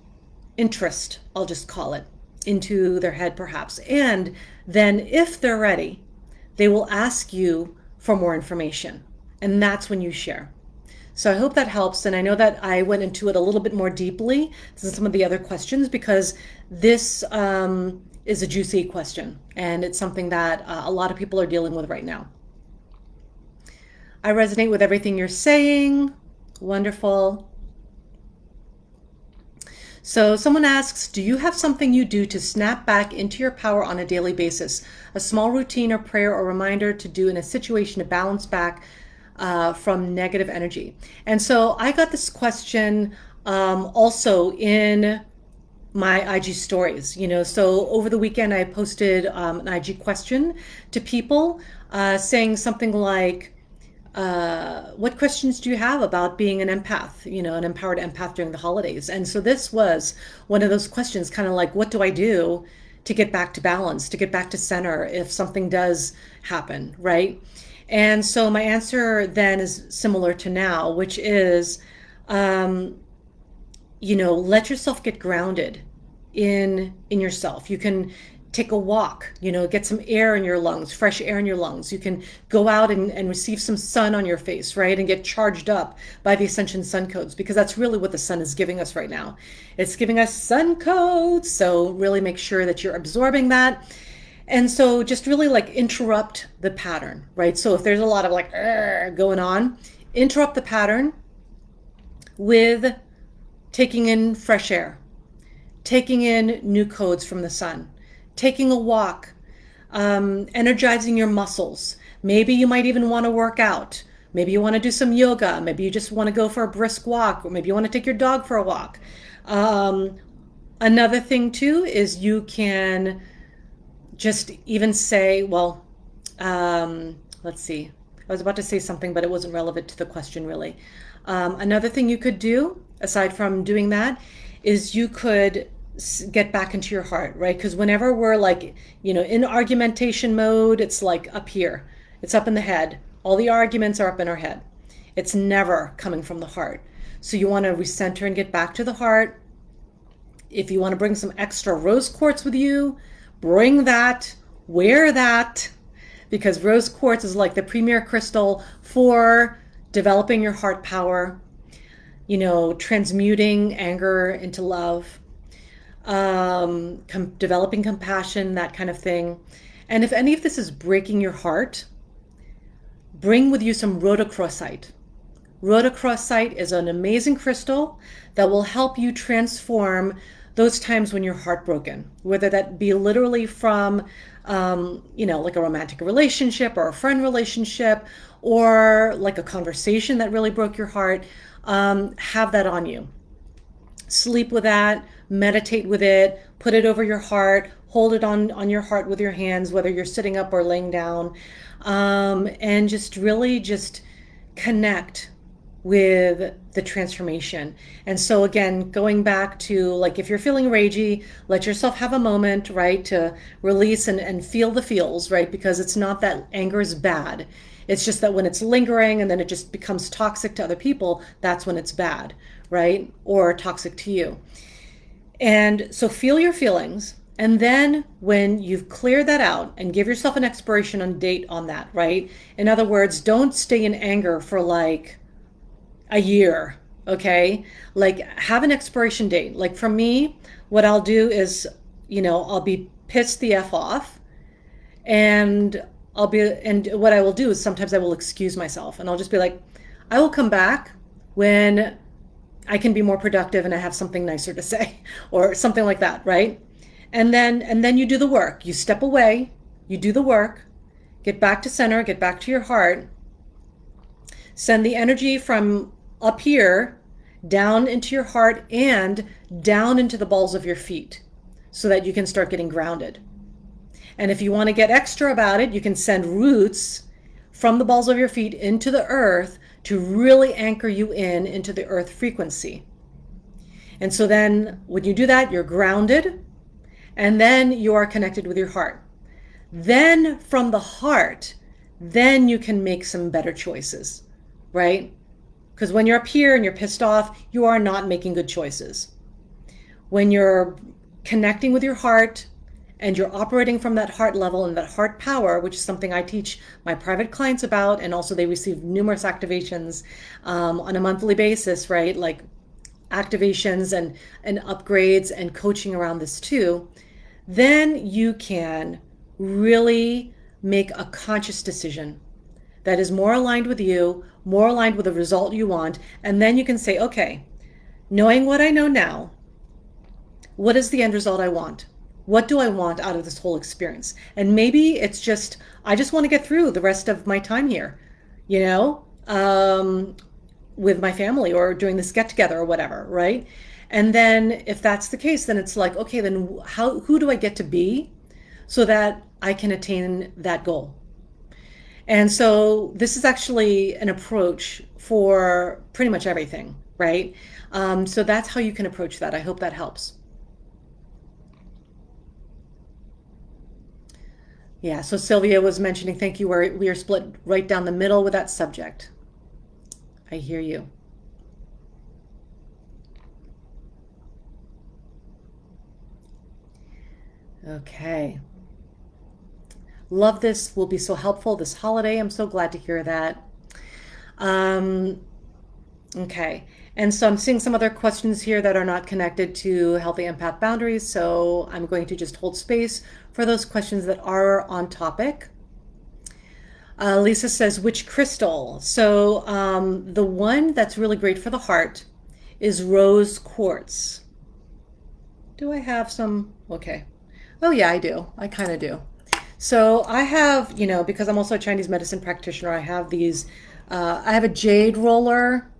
interest, I'll just call it, into their head perhaps. And then if they're ready, they will ask you for more information. And that's when you share. So I hope that helps. And I know that I went into it a little bit more deeply than some of the other questions because this is a juicy question. And it's something that a lot of people are dealing with right now. I resonate with everything you're saying. Wonderful. So someone asks, do you have something you do to snap back into your power on a daily basis? A small routine or prayer or reminder to do in a situation to balance back from negative energy. And so I got this question also in my IG stories, so over the weekend I posted an IG question to people saying something like, what questions do you have about being an empath, an empowered empath during the holidays? And so this was one of those questions, kind of like, what do I do to get back to balance, to get back to center if something does happen, right? And so my answer then is similar to now, which is, let yourself get grounded in yourself. You can take a walk, get some air in your lungs, fresh air in your lungs. You can go out and receive some sun on your face, right? And get charged up by the Ascension Sun Codes, because that's really what the sun is giving us right now. It's giving us sun codes. So really make sure that you're absorbing that. And so just really interrupt the pattern, right? So if there's a lot of going on, interrupt the pattern with taking in fresh air, taking in new codes from the sun, taking a walk, energizing your muscles. Maybe you might even want to work out. Maybe you want to do some yoga. Maybe you just want to go for a brisk walk, or maybe you want to take your dog for a walk. Another thing too is you can just even say, let's see. I was about to say something, but it wasn't relevant to the question really. Another thing you could do, aside from doing that, is you could get back into your heart, right? Because whenever we're in argumentation mode, it's up here. It's up in the head. All the arguments are up in our head. It's never coming from the heart. So you want to recenter and get back to the heart. If you want to bring some extra rose quartz with you, bring that, wear that, because rose quartz is like the premier crystal for developing your heart power, transmuting anger into love, developing compassion, that kind of thing. And if any of this is breaking your heart, bring with you some rhodochrosite. Rhodochrosite is an amazing crystal that will help you transform those times when you're heartbroken, whether that be literally from, like a romantic relationship or a friend relationship, or like a conversation that really broke your heart. Have that on you. Sleep with that, meditate with it, put it over your heart, hold it on your heart with your hands, whether you're sitting up or laying down, and just really just connect with the transformation. And so again, going back to if you're feeling ragey, let yourself have a moment, right, to release and feel the feels, right? Because it's not that anger is bad. It's just that when it's lingering and then it just becomes toxic to other people, that's when it's bad, right? Or toxic to you. And so feel your feelings. And then when you've cleared that out, and give yourself an expiration date on that, right? In other words, don't stay in anger for a year, okay? Have an expiration date. For me, what I'll do is, I'll be pissed the F off, and what I will do is sometimes I will excuse myself, and I'll just be like, I will come back when I can be more productive and I have something nicer to say, or something like that, right? And then you do the work. You step away, you do the work, get back to center, get back to your heart, send the energy from up here down into your heart and down into the balls of your feet so that you can start getting grounded. And if you want to get extra about it, you can send roots from the balls of your feet into the earth to really anchor you into the earth frequency. And so then when you do that, you're grounded, and then you are connected with your heart. Then from the heart, then you can make some better choices, right? Because when you're up here and you're pissed off, you are not making good choices. When you're connecting with your heart and you're operating from that heart level and that heart power, which is something I teach my private clients about, and also they receive numerous activations on a monthly basis, right? Like activations and upgrades and coaching around this too, then you can really make a conscious decision that is more aligned with you, more aligned with the result you want. And then you can say, okay, knowing what I know now, what is the end result I want? What do I want out of this whole experience? And maybe it's just, I just want to get through the rest of my time here, you know, with my family or doing this get together or whatever, right? And then if that's the case, then it's like, okay, then who do I get to be so that I can attain that goal? And so this is actually an approach for pretty much everything, right? So that's how you can approach that. I hope that helps. Yeah, so Sylvia was mentioning, thank you, we are split right down the middle with that subject. I hear you. Okay. Love this. Will be so helpful this holiday. I'm so glad to hear that. Um, okay. And so I'm seeing some other questions here that are not connected to healthy empath boundaries. So I'm going to just hold space for those questions that are on topic. Lisa says, which crystal? So the one that's really great for the heart is rose quartz. Do I have some? Okay. Oh yeah, I do. I kind of do. So I have, you know, because I'm also a Chinese medicine practitioner, I have these, I have a jade roller.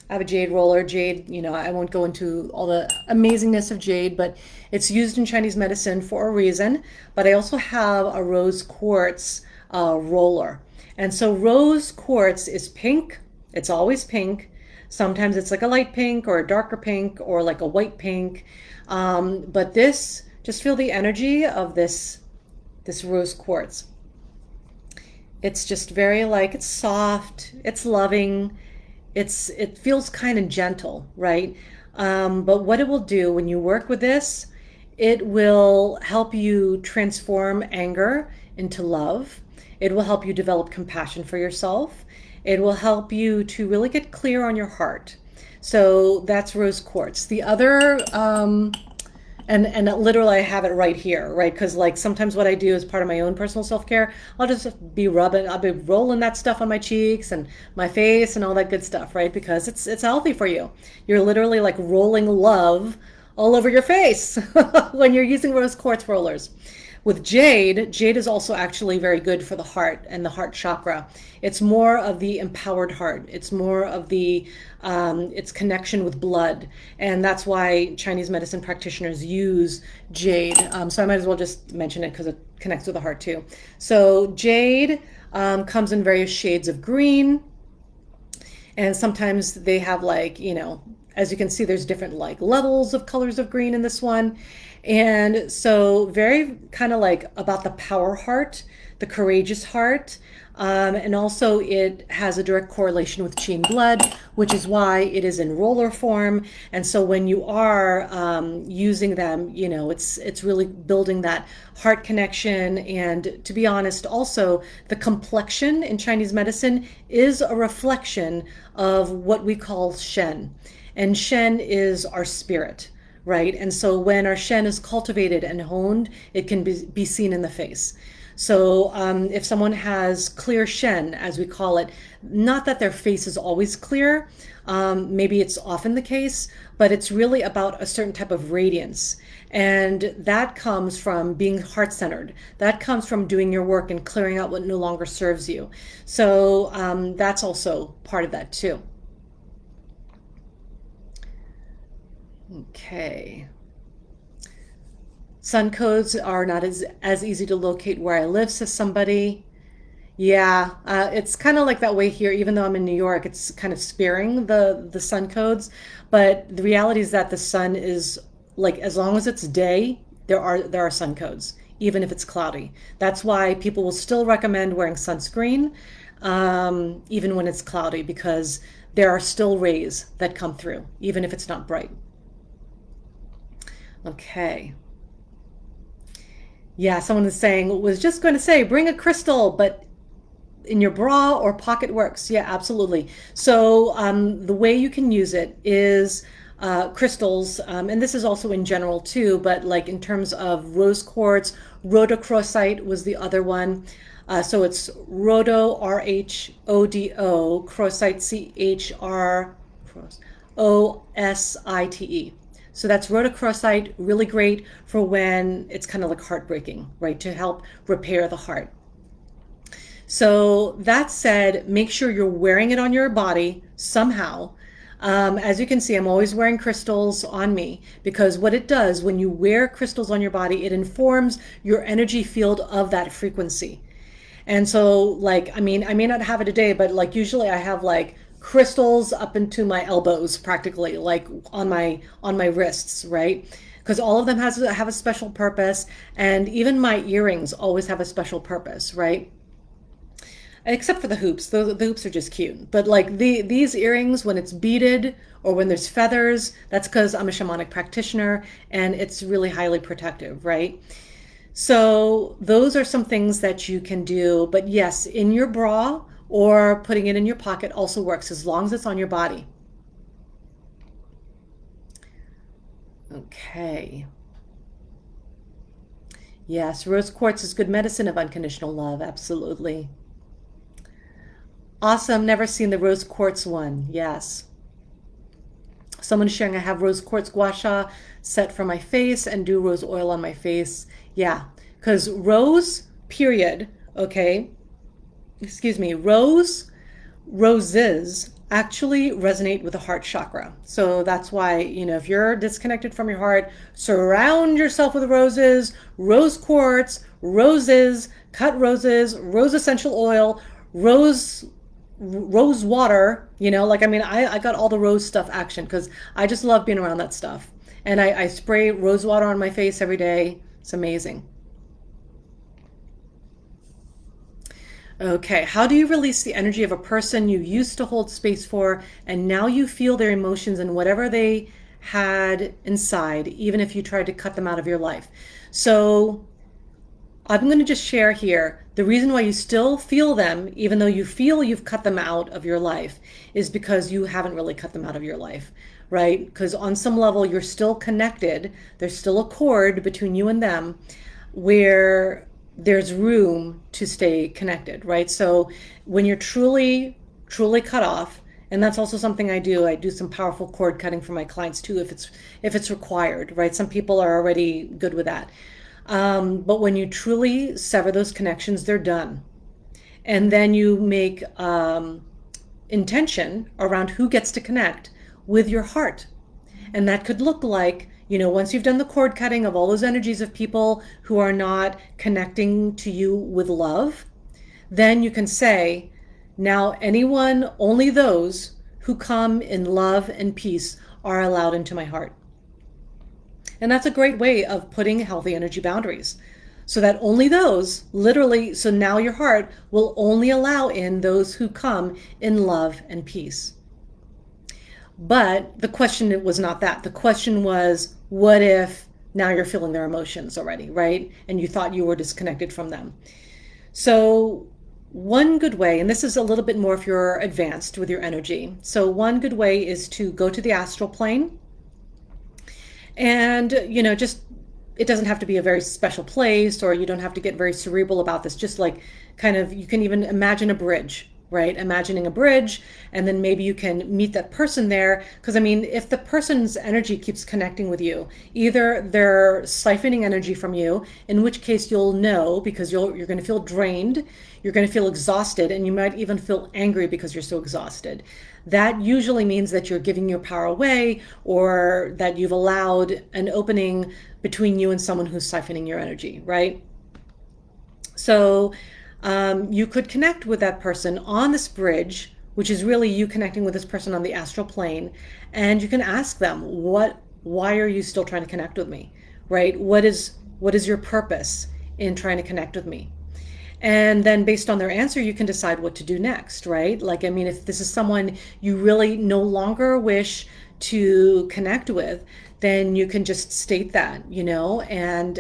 I have a jade roller. Jade, you know, I won't go into all the amazingness of jade, but it's used in Chinese medicine for a reason. But I also have a rose quartz roller. And so rose quartz is pink. It's always pink. Sometimes it's like a light pink or a darker pink or like a white pink. But this, just feel the energy of this rose quartz. It's just very like, it's soft, it's loving, it feels kind of gentle, right? But what it will do when you work with this, it will help you transform anger into love. It will help you develop compassion for yourself. It will help you to really get clear on your heart. So that's rose quartz. The other, and literally I have it right here, right? Because like sometimes what I do as part of my own personal self-care, I'll just be I'll be rolling that stuff on my cheeks and my face and all that good stuff, right? Because it's healthy for you. You're literally like rolling love all over your face when you're using rose quartz rollers. With jade, jade is also actually very good for the heart and the heart chakra. It's more of the empowered heart. It's more of the its connection with blood, and that's why Chinese medicine practitioners use jade. So I might as well just mention it because it connects with the heart too. So jade comes in various shades of green, and sometimes they have like, you know, as you can see, there's different like levels of colors of green in this one. And so very kind of like about the power heart, the courageous heart. And also it has a direct correlation with qi blood, which is why it is in roller form. And so when you are using them, you know, it's really building that heart connection. And to be honest, also the complexion in Chinese medicine is a reflection of what we call Shen. And Shen is our spirit. Right? And so when our Shen is cultivated and honed, it can be seen in the face. So if someone has clear Shen, as we call it, not that their face is always clear, maybe it's often the case, but it's really about a certain type of radiance. And that comes from being heart-centered. That comes from doing your work and clearing out what no longer serves you. So that's also part of that too. Okay. Sun codes are not as easy to locate where I live, says somebody. Yeah, it's kind of like that way here. Even though I'm in New York, it's kind of sparing the sun codes. But the reality is that the sun is like, as long as it's day, there are sun codes. even if it's cloudy. That's why people will still recommend wearing sunscreen, even when it's cloudy, because there are still rays that come through, even if it's not bright. Okay. Yeah, someone is saying, was just going to say, bring a crystal, but in your bra or pocket works. Yeah, absolutely. So the way you can use it is crystals, and this is also in general too, but like in terms of rose quartz, rhodochrosite was the other one. So it's rhodo, R-H-O-D-O, crosite, C-H-R-O-S-I-T-E. So that's rhodochrosite, really great for when it's kind of like heartbreaking, right? To help repair the heart. So that said, make sure you're wearing it on your body somehow. As you can see, I'm always wearing crystals on me, because what it does when you wear crystals on your body, it informs your energy field of that frequency. And so like, I mean, I may not have it today, but like usually I have like crystals up into my elbows, practically, like on my wrists, right? Because all of them have a special purpose, and even my earrings always have a special purpose, right? Except for the hoops. The hoops are just cute. But like these earrings, when it's beaded or when there's feathers, that's because I'm a shamanic practitioner and it's really highly protective, right? So those are some things that you can do. But yes, in your bra or putting it in your pocket also works, as long as it's on your body. Okay. Yes, rose quartz is good medicine of unconditional love. Absolutely. Awesome. Never seen the rose quartz one. Yes. Someone is sharing, I have rose quartz gua sha set for my face and do rose oil on my face. Yeah, because rose, period, okay, excuse me, roses actually resonate with the heart chakra. So that's why, you know, if you're disconnected from your heart, surround yourself with roses, rose quartz, roses, cut roses, rose essential oil, rose water, you know, like, I mean, I got all the rose stuff action because I just love being around that stuff. And I spray rose water on my face every day. It's amazing. Okay, how do you release the energy of a person you used to hold space for, and now you feel their emotions and whatever they had inside, even if you tried to cut them out of your life? So I'm going to just share here, the reason why you still feel them, even though you feel you've cut them out of your life, is because you haven't really cut them out of your life, right? Because on some level, you're still connected. There's still a cord between you and them where there's room to stay connected, right? So when you're truly cut off, and that's also something I do some powerful cord cutting for my clients too, if it's required, right? Some people are already good with that. But when you truly sever those connections, they're done. And then you make intention around who gets to connect with your heart. And that could look like, you know, once you've done the cord cutting of all those energies of people who are not connecting to you with love, then you can say, now anyone, only those who come in love and peace are allowed into my heart. And that's a great way of putting healthy energy boundaries, so that only those, literally, so now your heart will only allow in those who come in love and peace. But the question was not that. The question was, what if now you're feeling their emotions already, right? And you thought you were disconnected from them. So one good way, and this is a little bit more if you're advanced with your energy. So one good way is to go to the astral plane. And, you know, just, it doesn't have to be a very special place, or you don't have to get very cerebral about this. Just like kind of, you can even imagine a bridge, right? Imagining a bridge, and then maybe you can meet that person there. Because I mean, if the person's energy keeps connecting with you, either they're siphoning energy from you, in which case you'll know, because you're going to feel drained, you're going to feel exhausted, and you might even feel angry because you're so exhausted. That usually means that you're giving your power away, or that you've allowed an opening between you and someone who's siphoning your energy, right? So you could connect with that person on this bridge, which is really you connecting with this person on the astral plane, and you can ask them, why are you still trying to connect with me, right? What is your purpose in trying to connect with me. And then based on their answer, you can decide what to do next, right? Like, I mean, if this is someone you really no longer wish to connect with, then you can just state that, and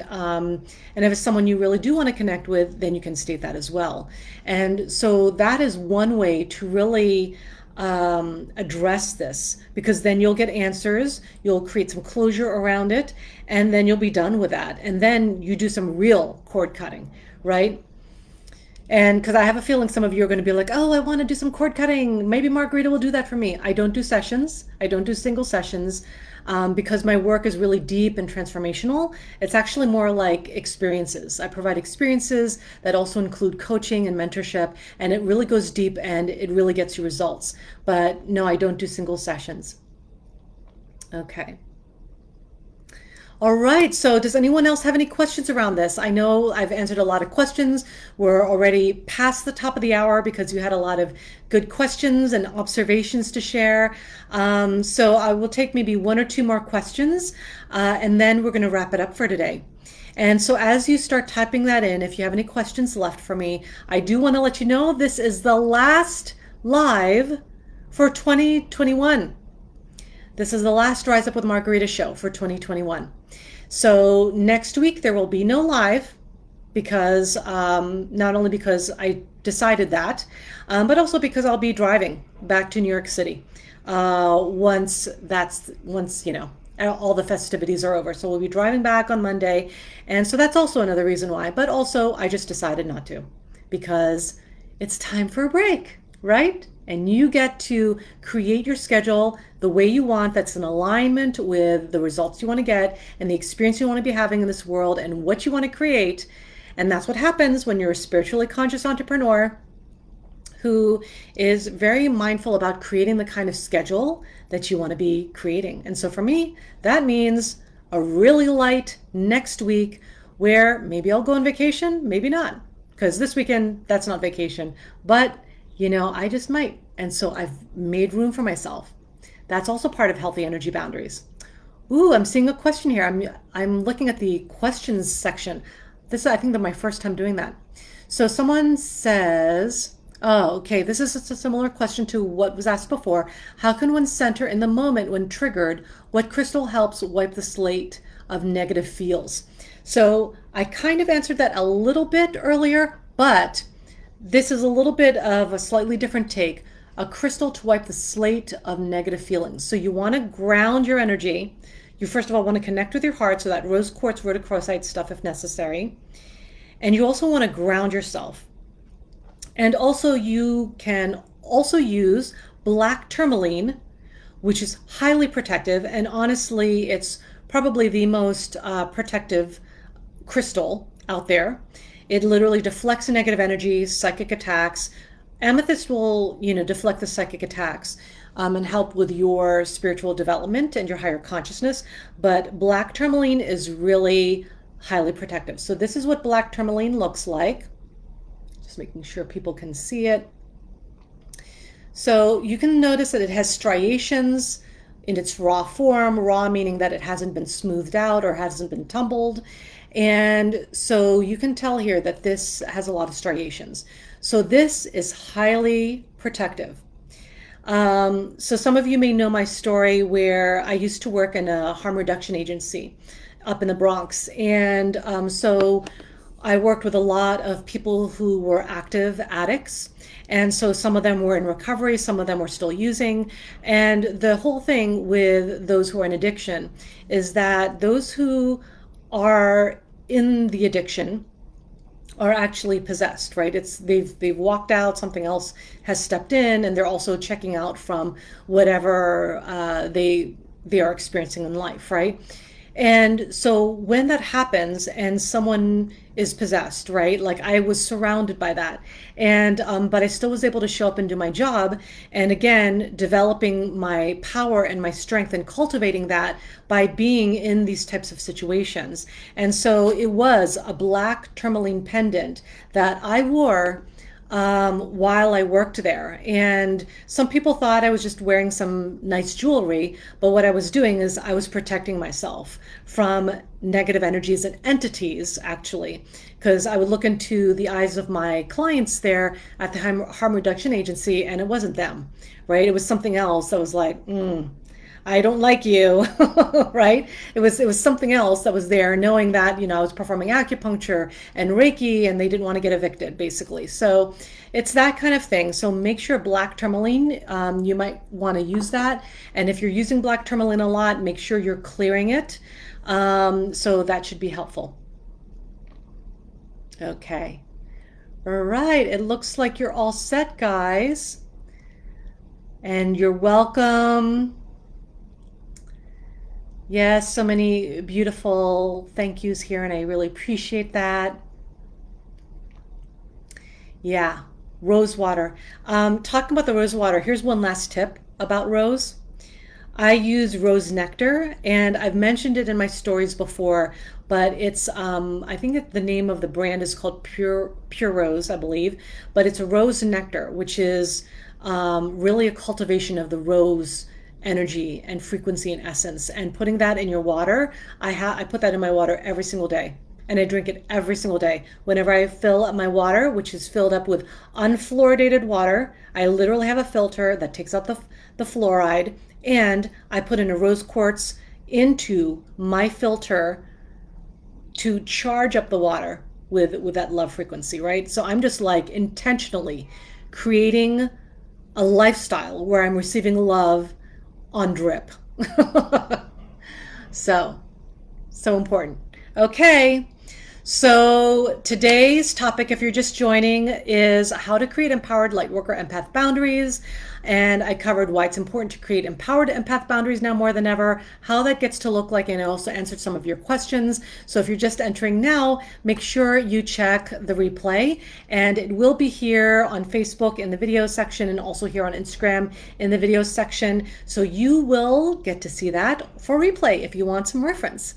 if it's someone you really do want to connect with, then you can state that as well. And so that is one way to really address this, because then you'll get answers, you'll create some closure around it, and then you'll be done with that. And then you do some real cord cutting, right? And because I have a feeling some of you are going to be like, oh, I want to do some cord cutting. Maybe Margarita will do that for me. I don't do sessions. I don't do single sessions because my work is really deep and transformational. It's actually more like experiences. I provide experiences that also include coaching and mentorship, and it really goes deep and it really gets you results. But no, I don't do single sessions. Okay. All right, so does anyone else have any questions around this? I know I've answered a lot of questions. We're already past the top of the hour because you had a lot of good questions and observations to share. So I will take maybe one or two more questions, and then we're going to wrap it up for today. And so as you start typing that in, if you have any questions left for me, I do want to let you know this is the last live for 2021. This is the last Rise Up with Margarita show for 2021. So next week there will be no live because not only because I decided that, but also because I'll be driving back to New York City once all the festivities are over. So we'll be driving back on Monday, and so that's also another reason why. But also I just decided not to because it's time for a break, right? And you get to create your schedule the way you want, that's in alignment with the results you want to get and the experience you want to be having in this world and what you want to create. And that's what happens when you're a spiritually conscious entrepreneur who is very mindful about creating the kind of schedule that you want to be creating. And so for me, that means a really light next week where maybe I'll go on vacation, maybe not, because this weekend, that's not vacation, but I just might. And so I've made room for myself. That's also part of healthy energy boundaries. Ooh, I'm seeing a question here. I'm looking at the questions section. This is, I think, my first time doing that. So someone says, oh, okay, this is a similar question to what was asked before. How can one center in the moment when triggered? What crystal helps wipe the slate of negative feels? So I kind of answered that a little bit earlier, but this is a little bit of a slightly different take. A crystal to wipe the slate of negative feelings. So you want to ground your energy. You first of all want to connect with your heart, so that rose quartz, rhodochrosite stuff if necessary. And you also want to ground yourself. And also you can also use black tourmaline, which is highly protective. And honestly, it's probably the most protective crystal out there. It literally deflects negative energy, psychic attacks. Amethyst will, deflect the psychic attacks and help with your spiritual development and your higher consciousness. But black tourmaline is really highly protective. So this is what black tourmaline looks like. Just making sure people can see it. So you can notice that it has striations in its raw form, raw meaning that it hasn't been smoothed out or hasn't been tumbled. And so you can tell here that this has a lot of striations. So this is highly protective. So some of you may know my story where I used to work in a harm reduction agency up in the Bronx. And so I worked with a lot of people who were active addicts. And so some of them were in recovery, some of them were still using. And the whole thing with those who are in addiction is that those who are in the addiction are actually possessed, right? They've walked out, something else has stepped in, and they're also checking out from whatever they are experiencing in life, right? And so when that happens and someone is possessed, right? Like I was surrounded by that. And, but I still was able to show up and do my job. And again, developing my power and my strength and cultivating that by being in these types of situations. And so it was a black tourmaline pendant that I wore while I worked there. And some people thought I was just wearing some nice jewelry, but what I was doing is I was protecting myself from negative energies and entities, actually, because I would look into the eyes of my clients there at the harm reduction agency, and it wasn't them, right? It was something else that was like, I don't like you, right? It was something else that was there, knowing that, I was performing acupuncture and Reiki, and they didn't want to get evicted, basically. So it's that kind of thing. So make sure black tourmaline, you might want to use that. And if you're using black tourmaline a lot, make sure you're clearing it. So that should be helpful. Okay. All right. It looks like you're all set, guys. And you're welcome. Yes, so many beautiful thank yous here, and I really appreciate that. Yeah, rose water. Talking about the rose water, here's one last tip about rose. I use rose nectar, and I've mentioned it in my stories before, but it's I think the name of the brand is called Pure Rose, I believe, but it's a rose nectar, which is really a cultivation of the rose energy and frequency and essence. And putting that in your water, I put that in my water every single day. And I drink it every single day. Whenever I fill up my water, which is filled up with unfluoridated water, I literally have a filter that takes out the fluoride, and I put in a rose quartz into my filter to charge up the water with that love frequency, right? So I'm just like intentionally creating a lifestyle where I'm receiving love on drip. So important. Okay. So today's topic, if you're just joining, is how to create empowered lightworker empath boundaries. And I covered why it's important to create empowered empath boundaries now more than ever, how that gets to look like, and I also answered some of your questions. So if you're just entering now, make sure you check the replay, and it will be here on Facebook in the video section, and also here on Instagram in the video section. So you will get to see that for replay if you want some reference.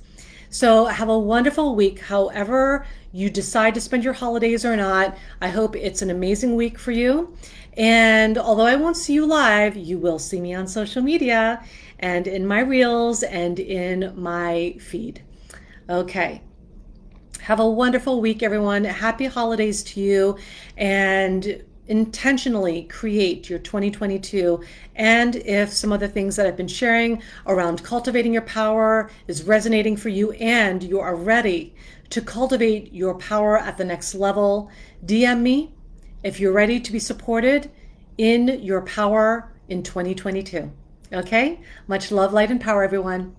So have a wonderful week, however you decide to spend your holidays or not. I hope it's an amazing week for you. And although I won't see you live, you will see me on social media and in my reels and in my feed. Okay. Have a wonderful week, everyone. Happy holidays to you, and intentionally create your 2022. And if some of the things that I've been sharing around cultivating your power is resonating for you and you are ready to cultivate your power at the next level, DM me if you're ready to be supported in your power in 2022. Okay? Much love, light, and power, everyone.